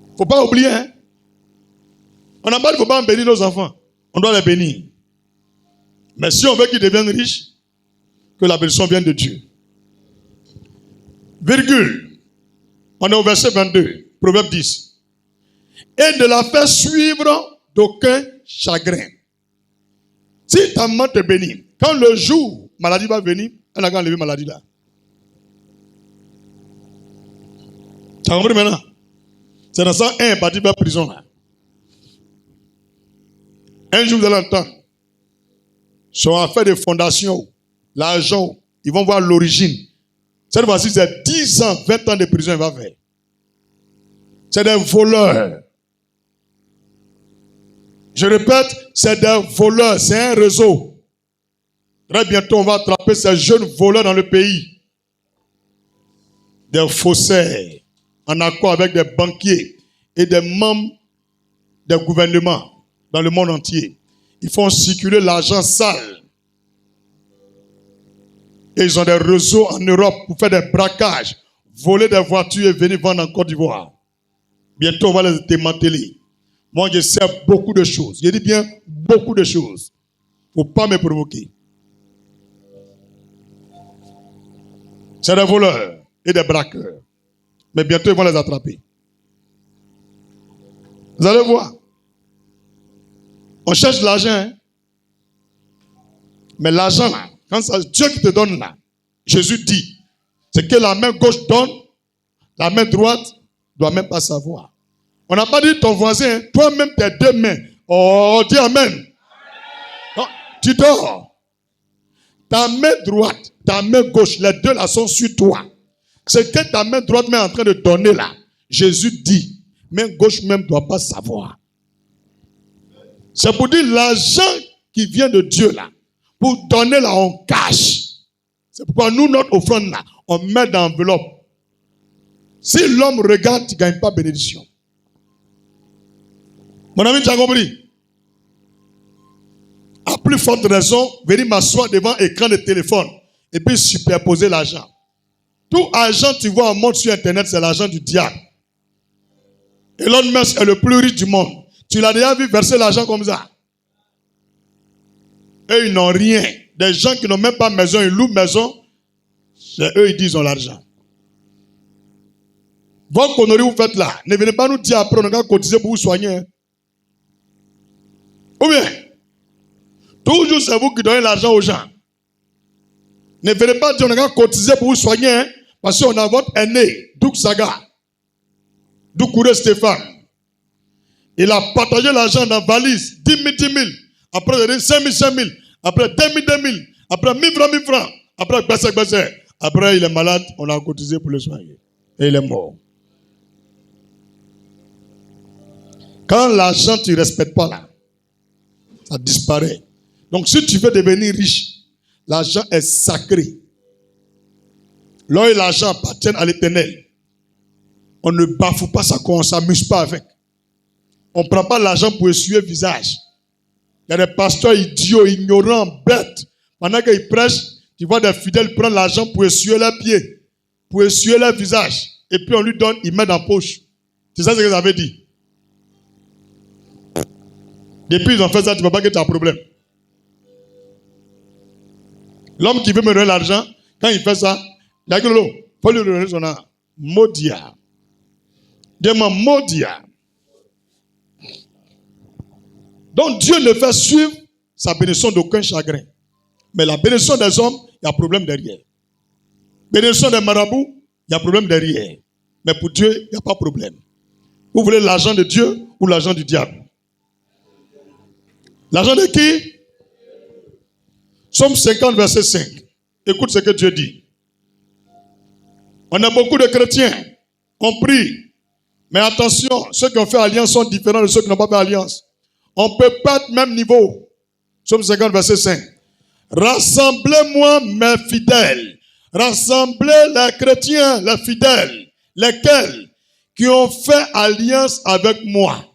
Il ne faut pas oublier. Hein? On n'a pas dit qu'il ne faut pas bénir nos enfants. On doit les bénir. Mais si on veut qu'ils deviennent riches, que la bénédiction vienne de Dieu. Virgule. On est au verset 22. Proverbe 10. Et de la faire suivre d'aucun chagrin. Si ta maman te bénit, quand le jour maladie va venir, elle n'a qu'à enlever maladie là. Tu as compris maintenant? C'est dans ça un parti vers prison là. Un jour vous allez entendre. Sur affaire de fondation, l'argent, ils vont voir l'origine. Cette fois-ci, c'est 10 ans, 20 ans de prison, il va faire. C'est des voleurs. Je répète, c'est des voleurs, c'est un réseau. Très bientôt, on va attraper ces jeunes voleurs dans le pays. Des faussaires, en accord avec des banquiers et des membres des gouvernements dans le monde entier. Ils font circuler l'argent sale. Et ils ont des réseaux en Europe pour faire des braquages, voler des voitures et venir vendre en Côte d'Ivoire. Bientôt, on va les démanteler. Moi, je sais beaucoup de choses. Je dis bien beaucoup de choses. Il ne faut pas me provoquer. C'est des voleurs et des braqueurs. Mais bientôt, ils vont les attraper. Vous allez voir. On cherche l'argent, hein? Mais l'argent, là, quand c'est Dieu qui te donne là, Jésus dit, c'est que la main gauche donne, la main droite ne doit même pas savoir. On n'a pas dit ton voisin, toi-même tes deux mains. Oh, dis amen. Non, tu dors. Ta main droite, ta main gauche, les deux là sont sur toi. Ce que ta main droite est en train de donner là, Jésus dit, main gauche même ne doit pas savoir. C'est pour dire l'argent qui vient de Dieu là, pour donner là, on cache. C'est pourquoi nous, notre offrande là, on met dans l'enveloppe. Si l'homme regarde, tu ne gagnes pas bénédiction. Mon ami, tu as compris? À plus forte raison, venir m'asseoir devant l'écran de téléphone et puis superposer l'argent. Tout argent tu vois en monde sur Internet, c'est l'argent du diable. Elon Musk est le plus riche du monde. Tu l'as déjà vu verser l'argent comme ça? Eux, ils n'ont rien. Des gens qui n'ont même pas maison, ils louent maison. C'est eux, ils disent qu'ils ont l'argent. Vos conneries vous faites là, ne venez pas nous dire après, on a cotisé pour vous soigner. Ou bien, toujours c'est vous qui donnez l'argent aux gens. Ne venez pas dire on a cotisé pour vous soigner, hein, parce qu'on a votre aîné, Douk Saga, Doukouré Stéphane. Il a partagé l'argent dans la valise, 10 000, 10 000. Après, il a dit 5 000, 5 000. Après, 2 000, 2 000. Après, 1000 francs, 1000 francs. Après, baissé. Après, il est malade, on a cotisé pour le soigner. Et il est mort. Quand l'argent, tu ne respectes pas là, ça disparaît. Donc, si tu veux devenir riche, l'argent est sacré. L'or et l'argent appartiennent à l'Éternel. On ne bafoue pas ça, on ne s'amuse pas avec. On ne prend pas l'argent pour essuyer le visage. Il y a des pasteurs idiots, ignorants, bêtes. Pendant qu'ils prêchent, tu vois des fidèles prendre l'argent pour essuyer leurs pieds, pour essuyer leur visage. Et puis on lui donne, il met dans la poche. C'est ça ce que vous avez dit. Depuis ils ont fait ça, tu ne vois pas que tu as un problème. L'homme qui veut me donner l'argent, quand il fait ça, il a que l'eau. Il faut lui donner son nom. Maudia. Dis-moi, Maudia. Donc Dieu ne fait suivre sa bénédiction d'aucun chagrin. Mais la bénédiction des hommes, il y a problème derrière. Bénédiction des marabouts, il y a problème derrière. Mais pour Dieu, il n'y a pas de problème. Vous voulez l'argent de Dieu ou l'argent du diable? L'argent de qui? Somme 50, verset 5. Écoute ce que Dieu dit. On a beaucoup de chrétiens. On prie. Mais attention, ceux qui ont fait alliance sont différents de ceux qui n'ont pas fait alliance. On ne peut pas être même niveau. Somme 50, verset 5. Rassemblez-moi mes fidèles. Rassemblez les chrétiens, les fidèles. Lesquels qui ont fait alliance avec moi.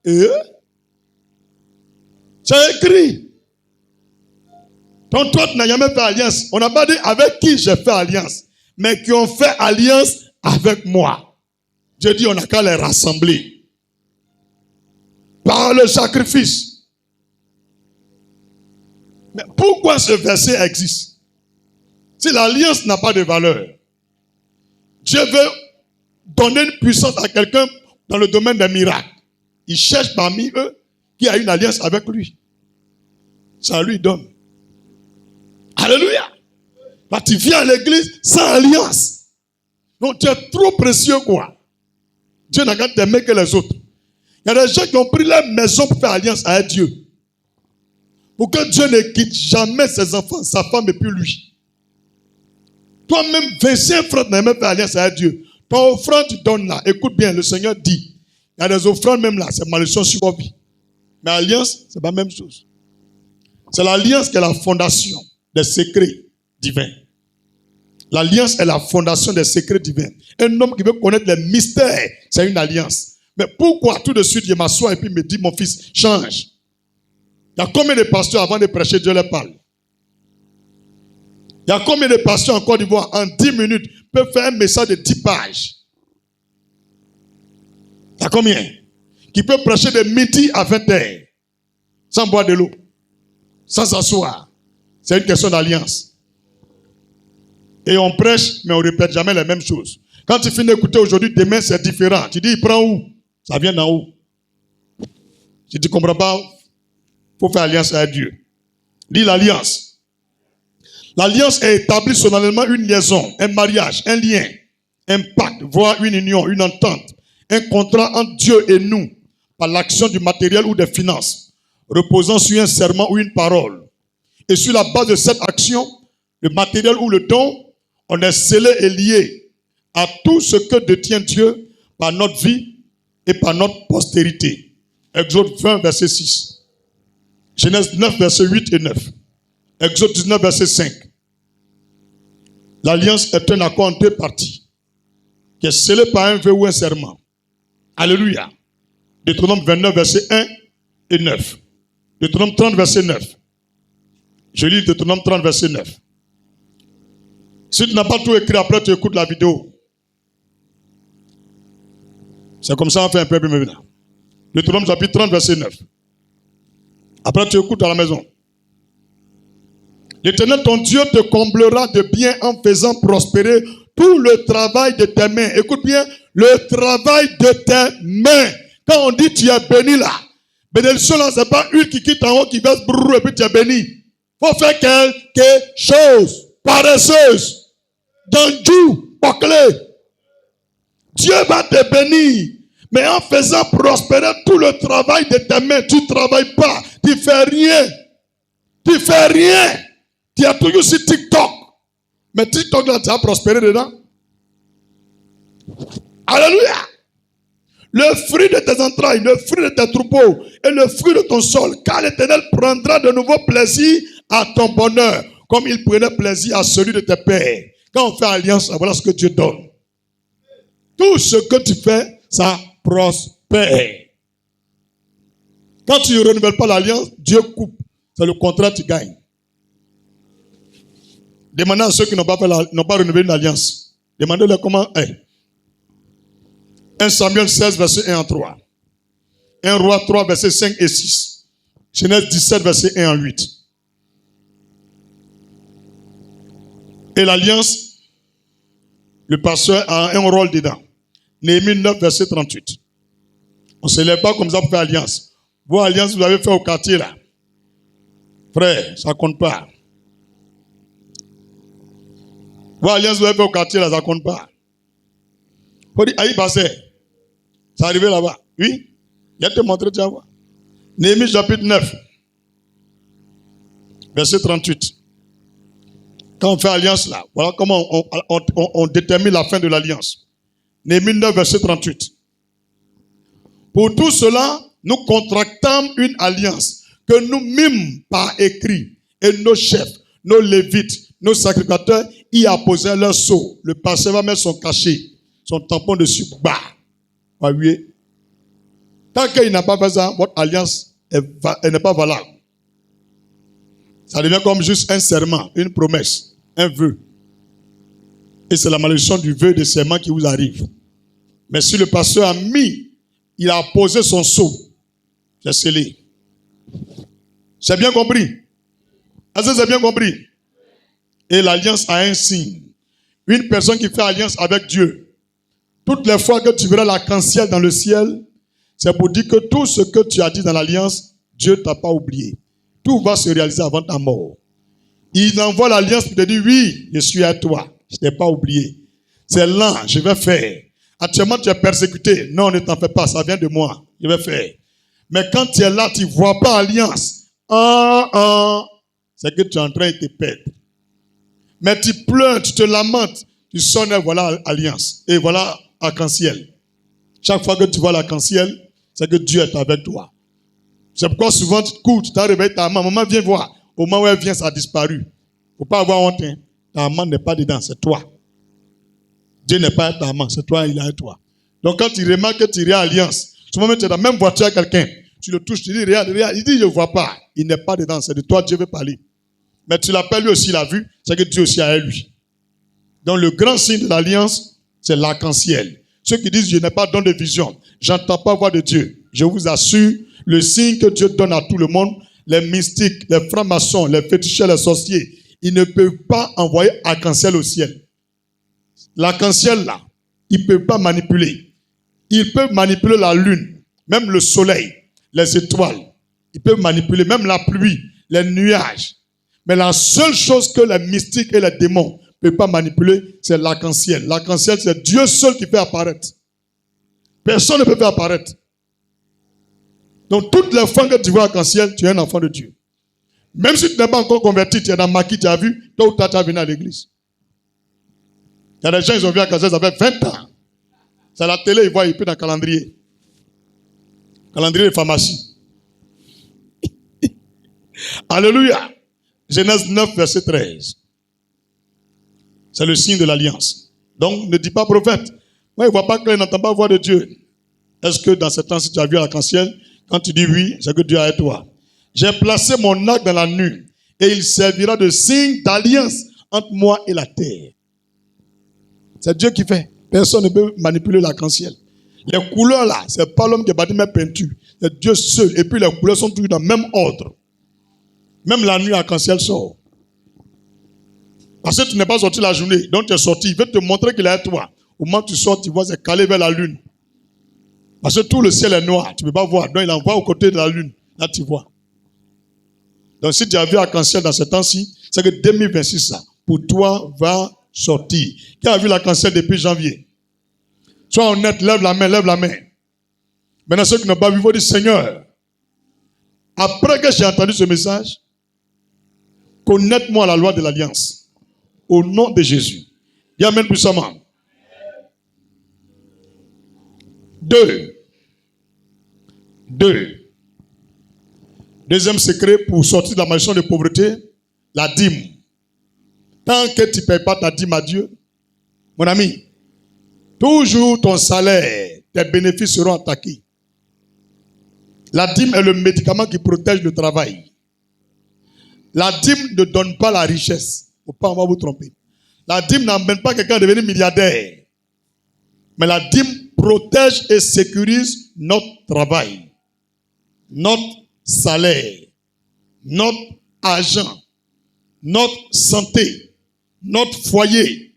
Et c'est écrit. Donc toi, tu n'as jamais fait alliance. On n'a pas dit avec qui j'ai fait alliance. Mais qui ont fait alliance avec moi. Dieu dit, on n'a qu'à les rassembler. Par le sacrifice. Mais pourquoi ce verset existe? Si l'alliance n'a pas de valeur, Dieu veut donner une puissance à quelqu'un dans le domaine des miracles. Il cherche parmi eux qui a une alliance avec lui. Ça lui donne. Alléluia. Là, tu viens à l'église sans alliance. Donc tu es trop précieux, quoi. Dieu n'a qu'à t'aimer que les autres. Il y a des gens qui ont pris leur maison pour faire alliance avec Dieu. Pour que Dieu ne quitte jamais ses enfants, sa femme et puis lui. Toi-même, 25 frères n'ont même fait alliance avec Dieu. Ton offrande, tu donnes là. Écoute bien, le Seigneur dit. Il y a des offrandes même là, c'est malédiction sur vos vies. Mais alliance, c'est pas la même chose. C'est l'alliance qui est la fondation des secrets divins. L'alliance est la fondation des secrets divins. Un homme qui veut connaître les mystères, c'est une alliance. Mais pourquoi tout de suite je m'assois et puis me dit, mon fils, change? Il y a combien de pasteurs avant de prêcher, Dieu leur parle? Il y a combien de pasteurs en Côte d'Ivoire, en 10 minutes, peuvent faire un message de 10 pages? Il y a combien? Qui peut prêcher de midi à 20h, sans boire de l'eau, sans s'asseoir. C'est une question d'alliance. Et on prêche, mais on ne répète jamais les mêmes choses. Quand tu finis d'écouter aujourd'hui, demain c'est différent. Tu dis, il prend où? Ça vient d'en haut. Si tu ne comprends pas, faut faire alliance avec Dieu. Dis l'alliance. L'alliance est établie solennellement une liaison, un mariage, un lien, un pacte, voire une union, une entente, un contrat entre Dieu et nous, par l'action du matériel ou des finances, reposant sur un serment ou une parole. Et sur la base de cette action, le matériel ou le don, on est scellé et lié à tout ce que détient Dieu par notre vie et par notre postérité. Exode 20, verset 6. Genèse 9, verset 8 et 9. Exode 19, verset 5. L'alliance est un accord en deux parties, qui est scellé par un vœu ou un serment. Alléluia. Deutéronome 29, verset 1 et 9. Deutéronome 30, verset 9. Je lis Deutéronome 30, verset 9. Si tu n'as pas tout écrit, après tu écoutes la vidéo. C'est comme ça on fait un peu maintenant. Deutéronome chapitre 30, verset 9. Après tu écoutes à la maison. L'Éternel, ton Dieu, te comblera de bien en faisant prospérer tout le travail de tes mains. Écoute bien, le travail de tes mains. Quand on dit tu es béni là, bénédiction là, ce n'est pas une qui quitte en haut, qui verse brrr, et puis tu es béni. Il faut faire quelque chose paresseuse, dangereux, bouclé. Dieu va te bénir, mais en faisant prospérer tout le travail de tes mains. Tu ne travailles pas, tu ne fais rien. Tu ne fais rien. Tu as toujours sur TikTok. Mais TikTok là, tu as prospéré dedans. Alléluia. Le fruit de tes entrailles, le fruit de tes troupeaux et le fruit de ton sol, car l'Éternel prendra de nouveau plaisir à ton bonheur, comme il prenait plaisir à celui de tes pères. Quand on fait alliance, voilà ce que Dieu donne. Tout ce que tu fais, ça prospère. Quand tu ne renouvelles pas l'alliance, Dieu coupe. C'est le contrat que tu gagnes. Demandez à ceux qui n'ont pas renouvelé une alliance. Demandez-leur comment est. 1 Samuel 16, verset 1 à 3. 1 Roi 3, verset 5 et 6. Genèse 17, verset 1 à 8. Et l'alliance, le pasteur a un rôle dedans. Néhémie 9, verset 38. On ne se lève pas comme ça pour faire alliance. Vos alliances, vous avez fait au quartier là. Frère, ça ne compte pas. Vos alliances, vous avez fait au quartier là, ça ne compte pas. Il faut dire, aïe, passé. Ça arrivé là-bas. Oui. Il a te montré, tu vas voir. Néhémie chapitre 9, verset 38. Quand on fait alliance là, voilà comment on détermine la fin de l'alliance. Néhémie 9, verset 38. Pour tout cela, nous contractâmes une alliance que nous mîmes par écrit, et nos chefs, nos lévites, nos sacrificateurs y apposaient leur sceau. Le pasteur va mettre son cachet, son tampon dessus. Bah! Oui. Tant qu'il n'a pas fait ça, votre alliance elle n'est pas valable. Ça devient comme juste un serment, une promesse, un vœu. Et c'est la malédiction du vœu et des serments qui vous arrive. Mais si le pasteur a mis, il a posé son sceau, c'est scellé. C'est bien compris? Est-ce que c'est bien compris? Et l'alliance a un signe. Une personne qui fait alliance avec Dieu, toutes les fois que tu verras l'arc-en-ciel dans le ciel, c'est pour dire que tout ce que tu as dit dans l'alliance, Dieu ne t'a pas oublié. Tout va se réaliser avant ta mort. Il envoie l'alliance pour te dire, oui, je suis à toi. Je ne t'ai pas oublié. C'est lent, je vais faire. Actuellement, tu es persécuté. Non, ne t'en fais pas, ça vient de moi. Je vais faire. Mais quand tu es là, tu ne vois pas alliance. C'est que tu es en train de te perdre. Mais tu pleures, tu te lamentes. Tu sonnes, voilà alliance. Et voilà arc-en-ciel. Chaque fois que tu vois l'arc-en-ciel, c'est que Dieu est avec toi. C'est pourquoi souvent tu te cours, tu t'as réveillé, ta maman vient voir. Au moment où elle vient, ça a disparu. Il ne faut pas avoir honte. Hein. Ta maman n'est pas dedans, c'est toi. Dieu n'est pas ta maman, c'est toi, il est avec toi. Donc quand tu remarques que tu es alliance, souvent tu es dans la même voiture avec quelqu'un, tu le touches, tu dis regarde, il dit je ne vois pas. Il n'est pas dedans, c'est de toi Dieu veut parler. Mais tu l'appelles lui aussi, il a vu, c'est que Dieu aussi a lui. Donc le grand signe de l'alliance, c'est l'arc-en-ciel. Ceux qui disent je n'ai pas don de vision, j'entends pas voix de Dieu. Je vous assure, le signe que Dieu donne à tout le monde, les mystiques, les francs-maçons, les féticheurs, les sorciers, ils ne peuvent pas envoyer arc-en-ciel au ciel. L'arc-en-ciel là, ils ne peuvent pas manipuler. Ils peuvent manipuler la lune, même le soleil, les étoiles. ils peuvent manipuler même la pluie, les nuages. Mais la seule chose que les mystiques et les démons ne peuvent pas manipuler, c'est l'arc-en-ciel. L'arc-en-ciel, c'est Dieu seul qui fait apparaître. Personne ne peut faire apparaître. Donc, toutes les fois que tu vois arc-en-ciel, tu es un enfant de Dieu. Même si tu n'es pas encore converti, tu es dans Maquis, tu as vu, tôt ou tard, tu as venu à l'église. Il y a des gens, ils ont vu arc-en-ciel, ça fait 20 ans. C'est à la télé, ils voient, ils peuvent dans le calendrier. Calendrier de pharmacie. Alléluia. Genèse 9, verset 13. C'est le signe de l'alliance. Donc, ne dis pas prophète. Moi, il ne voit pas clair, il n'entend pas la voix de Dieu. Est-ce que dans ce temps-ci, tu as vu l'arc-en-ciel? Quand tu dis oui, c'est que Dieu est avec toi. J'ai placé mon arc dans la nuit et il servira de signe d'alliance entre moi et la terre. C'est Dieu qui fait. Personne ne peut manipuler l'arc-en-ciel. Les couleurs là, c'est pas l'homme qui a bâti mes peintures. C'est Dieu seul. Et puis les couleurs sont toujours dans le même ordre. Même la nuit, l'arc-en-ciel sort. Parce que tu n'es pas sorti la journée. Donc tu es sorti. Il veut te montrer qu'il est avec toi. Au moment où tu sors, tu vois, c'est calé vers la lune. Parce que tout le ciel est noir. Tu ne peux pas voir. Donc il envoie aux côtés de la lune. Là, tu vois. Donc si tu as vu l'arc-en-ciel dans ce temps-ci, c'est que 2026, ça, pour toi, va sortir. Qui a vu l'arc-en-ciel depuis janvier? Sois honnête, lève la main, lève la main. Maintenant, ceux qui n'ont pas vu, il faut dire, Seigneur, après que j'ai entendu ce message, connecte-moi à la loi de l'alliance. Au nom de Jésus. Dis amen puissamment. 2. Deuxième secret pour sortir de la malédiction de pauvreté, la dîme. Tant que tu ne payes pas ta dîme à Dieu, mon ami, toujours ton salaire, tes bénéfices seront attaqués. La dîme est le médicament qui protège le travail. La dîme ne donne pas la richesse. Il ne faut pas vous tromper. La dîme n'emmène pas quelqu'un à devenir milliardaire. Mais la dîme protège et sécurise notre travail, notre salaire, notre argent, notre santé, notre foyer,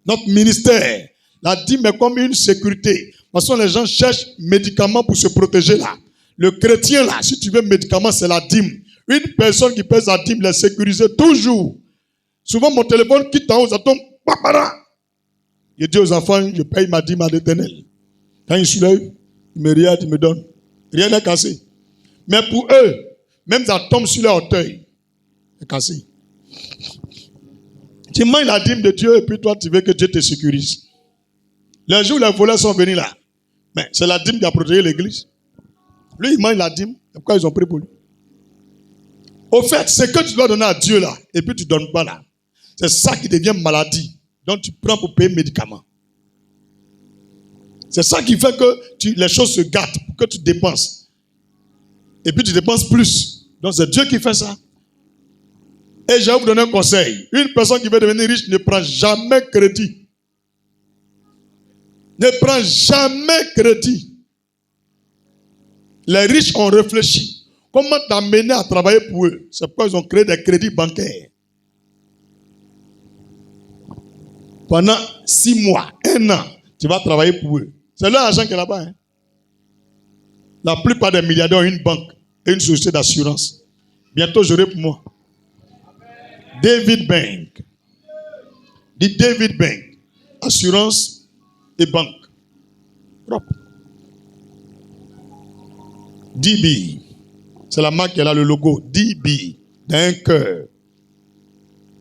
notre ministère. La dîme est comme une sécurité. Parce que les gens cherchent médicaments pour se protéger là. Le chrétien là, si tu veux médicament, c'est la dîme. Une personne qui paie sa dîme, elle est sécurisée toujours. Souvent, mon téléphone quitte en haut, ça tombe. Je dis aux enfants, je paye ma dîme à l'Éternel. Quand ils soulèvent, ils me regardent, ils me donnent. Rien n'est cassé. Mais pour eux, même ça tombe sur leur orteil. C'est cassé. Tu manges la dîme de Dieu et puis toi, tu veux que Dieu te sécurise. Les jours où les voleurs sont venus là, mais c'est la dîme qui a protégé l'église. Lui, il mange la dîme. Pourquoi ils ont pris pour lui? Au fait, c'est que tu dois donner à Dieu là, et puis tu ne donnes pas là. C'est ça qui devient maladie. Donc tu prends pour payer médicaments. C'est ça qui fait que les choses se gâtent, pour que tu dépenses. Et puis tu dépenses plus. Donc c'est Dieu qui fait ça. Et je vais vous donner un conseil. Une personne qui veut devenir riche ne prend jamais crédit. Ne prend jamais crédit. Les riches ont réfléchi. Comment t'amener à travailler pour eux? C'est pourquoi ils ont créé des crédits bancaires. Pendant 6 mois, 1 an, tu vas travailler pour eux. C'est leur argent qui est là-bas. Hein? La plupart des milliardaires ont une banque et une société d'assurance. Bientôt, j'aurai pour moi. David Bank. Dit David Bank. Assurance et banque. Propre. DB. C'est la marque qui a là le logo. DB. D'un cœur.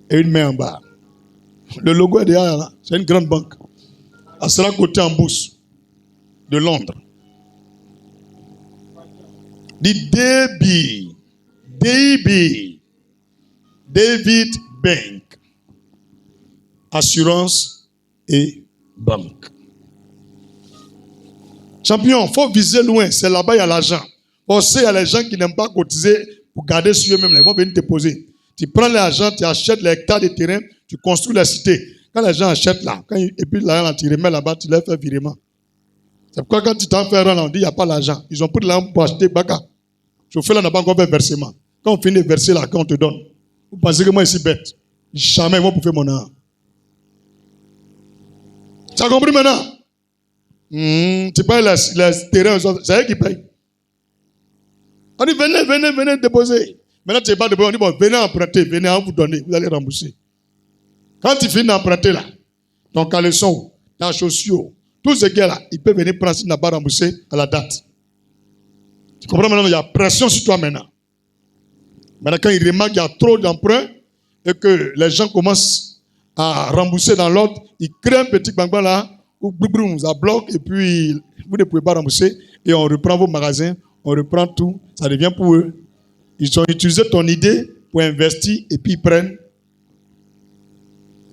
Et une main en bas. Le logo est derrière là. C'est une grande banque. Elle sera cotée en bourse de Londres. Dit DB. DB. David Bank. Assurance et banque. Champion, il faut viser loin. C'est là-bas, il y a l'argent. On sait, il y a les gens qui n'aiment pas cotiser pour garder sur eux-mêmes. Ils vont venir te poser. Tu prends l'argent, tu achètes les hectares de terrain, tu construis la cité. Quand les gens achètent là, et puis l'argent, tu remets là-bas, tu leur fais virement. C'est pourquoi quand tu t'en fais un, on dit il n'y a pas l'argent. Ils ont pris l'argent pour acheter Baka. Chauffeur là n'a pas encore fait versement. Quand on finit de verser là, quand on te donne, vous pensez que moi je suis bête. Jamais ils vont bouffer mon argent. Tu as compris maintenant? Tu payes les terrains, c'est eux qui payent. On dit, venez déposer. Maintenant, tu n'es pas déposé. On dit, bon, venez emprunter, venez, on vous donner, vous allez rembourser. Quand tu finis d'emprunter là, ton caleçon, ta chaussure, tout ce qui est là, il peut venir prendre s'il n'a pas remboursé à la date. Tu comprends maintenant, il y a pression sur toi maintenant. Maintenant, quand il remarque qu'il y a trop d'emprunts et que les gens commencent à rembourser dans l'ordre, il crée un petit bang là, où ça bloque et puis vous ne pouvez pas rembourser et on reprend vos magasins, on reprend tout, ça devient pour eux. Ils ont utilisé ton idée pour investir et puis ils prennent.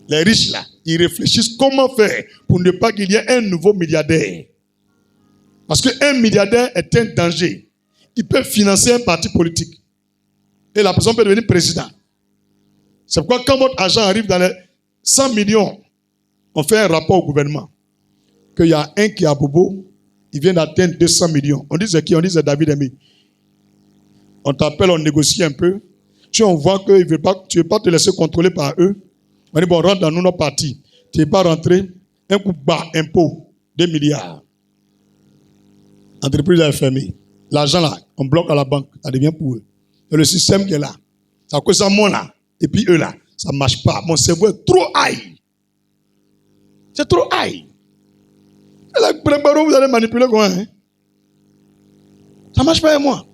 Les riches là, ils réfléchissent comment faire pour ne pas qu'il y ait un nouveau milliardaire. Parce qu'un milliardaire est un danger. Il peut financer un parti politique. Et la personne peut devenir président. C'est pourquoi quand votre argent arrive dans les 100 millions, on fait un rapport au gouvernement. Qu'il y a un qui a bobo, il vient d'atteindre 200 millions. On dit c'est qui? On dit c'est David Aimé. On t'appelle, on négocie un peu. Si on voit que tu ne veux pas te laisser contrôler par eux, on dit bon, rentre dans notre parti. Tu n'es pas rentré, un coup bas, impôt, 2 milliards. Entreprise est fermée. L'argent là, on bloque à la banque, ça devient pour eux. Et le système qui est là, ça cause ça moi là, et puis eux là, ça ne marche pas. Mon cerveau est trop high. C'est trop high. Vous allez manipuler quoi, hein? Ça ne marche pas avec moi.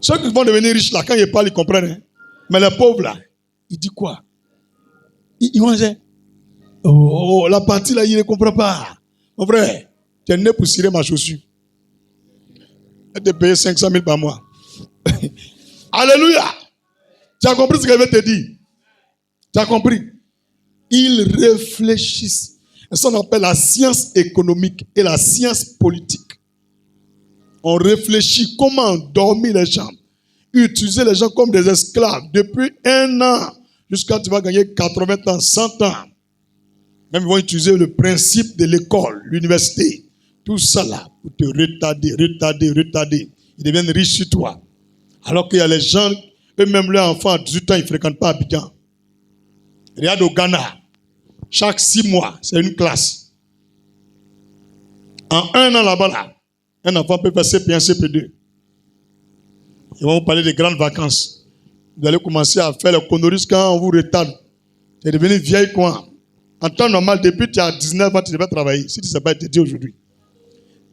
Ceux qui vont devenir riches là, quand ils parlent, ils comprennent. Hein? Mais les pauvres là, ils disent quoi? Ils vont dire, oh, la partie là, il ne comprend pas. Mon frère, tu es né pour cirer ma chaussure. Et te payer 500 000 par mois. Alléluia. Tu as compris ce que je vais te dire? Tu as compris? Ils réfléchissent. C'est ce qu'on appelle la science économique et la science politique. On réfléchit comment endormir les gens, utiliser les gens comme des esclaves depuis 1 an jusqu'à tu vas gagner 80 ans, 100 ans. Même ils vont utiliser le principe de l'école, l'université, tout ça là pour te retarder. Ils deviennent riches sur toi. Alors qu'il y a les gens, eux-mêmes leurs enfants à 18 ans, ils ne fréquentent pas Abidjan. Regarde au Ghana, chaque 6 mois, c'est une classe. En 1 an là-bas, là, un enfant peut faire CP1, CP2. Ils vont vous parler des grandes vacances. Vous allez commencer à faire le conneries quand on vous retarde. Tu es devenu vieille quoi. En temps normal, depuis tu as 19 ans, tu devrais travailler. Si tu ne sais pas, je te dis aujourd'hui.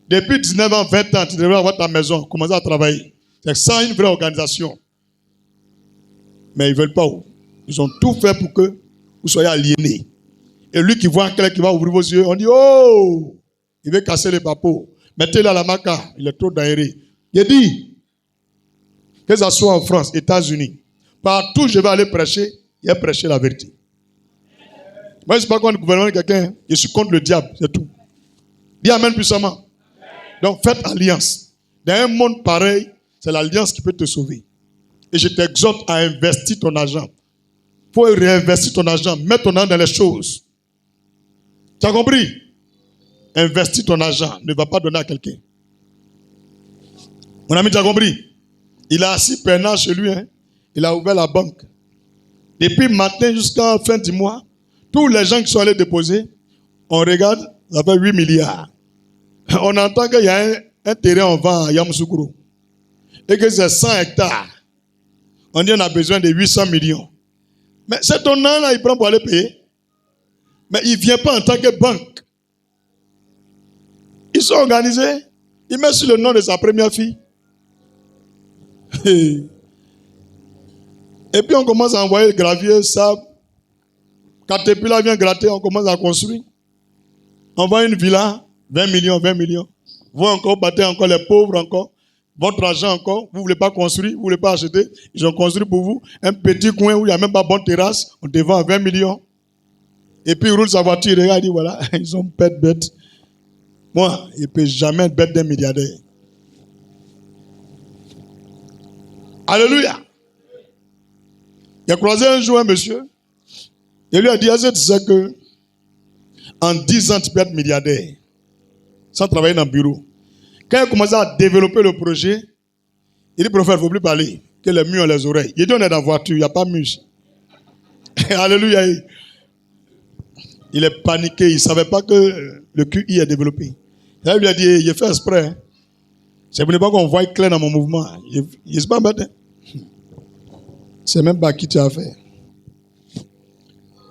Depuis 19 ans, 20 ans, tu devrais avoir ta maison, commencer à travailler. C'est ça une vraie organisation. Mais ils ne veulent pas. Ils ont tout fait pour que vous soyez aliénés. Et lui qui voit quelqu'un qui va ouvrir vos yeux, on dit, oh, il veut casser les papeaux. Mettez-le à la maca, il est trop d'aéré. Il dit, que ce soit en France, États-Unis, partout où je vais aller prêcher, il a prêché la vérité. Moi, je ne suis pas contre le gouvernement de quelqu'un, je suis contre le diable, c'est tout. Dis amen puissamment. Donc faites alliance. Dans un monde pareil, c'est l'alliance qui peut te sauver. Et je t'exhorte à investir ton argent. Il faut réinvestir ton argent, mettre ton argent dans les choses. Tu as compris? Investir ton argent, ne va pas donner à quelqu'un. Mon ami, tu as compris? Il a assis peinard chez lui, hein? Il a ouvert la banque. Depuis matin jusqu'à la fin du mois, tous les gens qui sont allés déposer, on regarde, ça fait 8 milliards. On entend qu'il y a un terrain en vente à Yamoussoukro. Et que c'est 100 hectares. On dit qu'on a besoin de 800 millions. Mais c'est ton nom là, il prend pour aller payer. Mais il ne vient pas en tant que banque. Ils sont organisés. Il met sur le nom de sa première fille. Et puis on commence à envoyer le gravier, sable. Caterpillar vient gratter, on commence à construire. On vend une villa, 20 millions. Vous encore battez encore les pauvres encore. Votre argent encore, vous ne voulez pas construire, vous ne voulez pas acheter. Ils ont construit pour vous un petit coin où il n'y a même pas bonne terrasse. On te vend à 20 millions. Et puis il roule sa voiture, il regarde, il dit voilà, ils ont bête. Moi, il ne peut jamais être bête d'un milliardaire. Alléluia. Il a croisé un jour un monsieur. Il lui a dit, tu sais que en 10 ans, tu peux être milliardaire. Sans travailler dans le bureau. Quand il a commencé à développer le projet, il dit, prophète, il ne faut plus parler. Que les murs ont les oreilles. Il dit, on est dans la voiture, il n'y a pas de murs. Alléluia. Il est paniqué, il ne savait pas que le QI est développé. Il lui a dit, il fait exprès. C'est pour ne pas qu'on voit clair dans mon mouvement. Il ne se pas bête. C'est même pas qui tu as fait.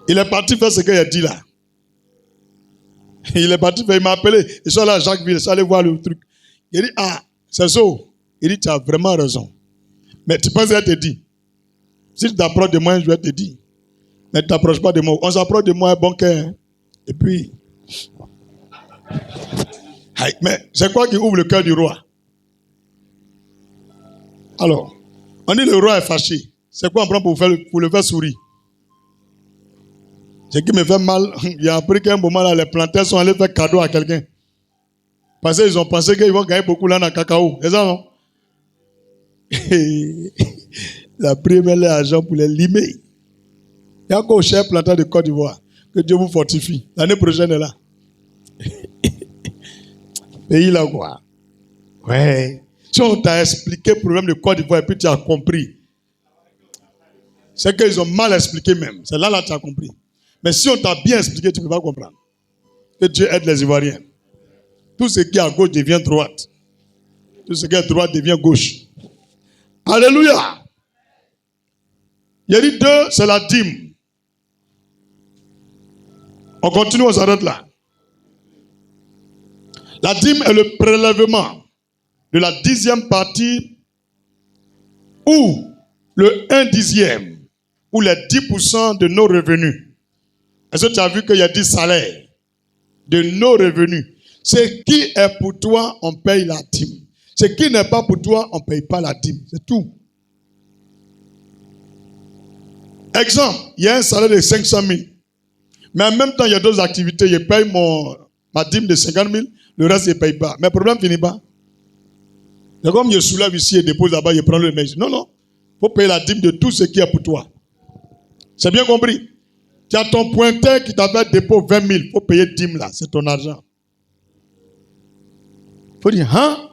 Il est parti faire ce qu'il a dit là. Il est parti faire, il m'a appelé. Il soit là à Jacquesville, il allé voir le truc. Il dit, ah, c'est ça. Il dit, tu as vraiment raison. Mais tu penses qu'elle te dit. Si tu t'approches de moi, je vais te dire. Mais tu ne t'approches pas de moi. On s'approche de moi, bon cœur. Et puis, mais c'est quoi qui ouvre le cœur du roi? Alors, on dit le roi est fâché. C'est quoi on prend pour le faire sourire? Ce qui me fait mal, il y a appris qu'à un moment là, les planteurs sont allés faire cadeau à quelqu'un. Parce qu'ils ont pensé qu'ils vont gagner beaucoup là dans le cacao. C'est ça, non? La première l'argent pour les limer. Il y a encore un cher planteur de Côte d'Ivoire. Que Dieu vous fortifie. L'année prochaine est là. Pays là quoi. Ouais. Si on t'a expliqué le problème de Côte d'Ivoire et puis tu as compris. C'est qu'ils ont mal expliqué même. C'est là tu as compris. Mais si on t'a bien expliqué, tu ne peux pas comprendre. Que Dieu aide les Ivoiriens. Tout ce qui est à gauche devient droite. Tout ce qui est à droite devient gauche. Alléluia. Il y a dit 2, c'est la dîme. On continue, on s'arrête là. La dîme est le prélèvement de la 10e partie ou le 1/10 ou les 10% de nos revenus. Est-ce que tu as vu qu'il y a 10 salaires de nos revenus? Ce qui est pour toi, on paye la dîme. Ce qui n'est pas pour toi, on ne paye pas la dîme. C'est tout. Exemple, il y a un salaire de 500 000. Mais en même temps, il y a d'autres activités. Je paye ma dîme de 50 000, le reste, je ne paye pas. Mais le problème ne finit pas. C'est comme je soulève ici et dépose là-bas, je prends le mail. Non, non. Il faut payer la dîme de tout ce qui est pour toi. C'est bien compris? Tu as ton pointeur qui t'a fait dépôt 20 000. Il faut payer dîme là. C'est ton argent. Il faut dire, hein?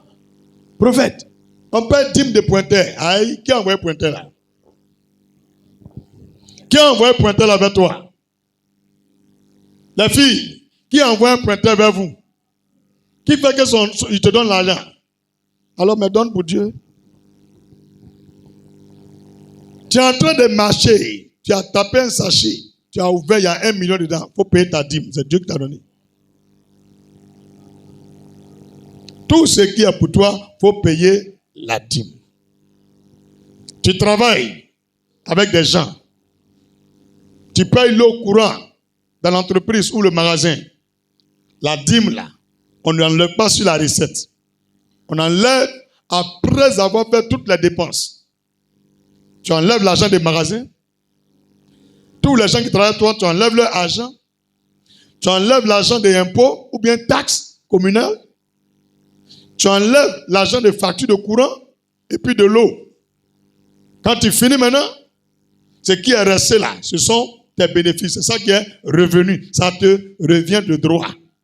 Prophète, on paye dîme de pointeur. Aïe, qui a envoyé pointeur là? Qui a envoyé pointeur là vers toi? La fille, qui a envoyé un pointeur vers vous? Qui fait que il te donne l'argent? Alors, me donne pour Dieu. Tu es en train de marcher. Tu as tapé un sachet. Tu as ouvert, il y a 1 million dedans. Il faut payer ta dîme. C'est Dieu qui t'a donné. Tout ce qui est pour toi, il faut payer la dîme. Tu travailles avec des gens. Tu payes l'eau courante dans l'entreprise ou le magasin. La dîme, là, on ne l'enlève pas sur la recette. On enlève après avoir fait toutes les dépenses. Tu enlèves l'argent des magasins. Tous les gens qui travaillent avec toi, tu enlèves leur argent. Tu enlèves l'argent des impôts ou bien taxes communales. Tu enlèves l'argent des factures de courant et puis de l'eau. Quand tu finis maintenant, ce qui est resté là, ce sont tes bénéfices. C'est ça qui est revenu. Ça te revient de droit.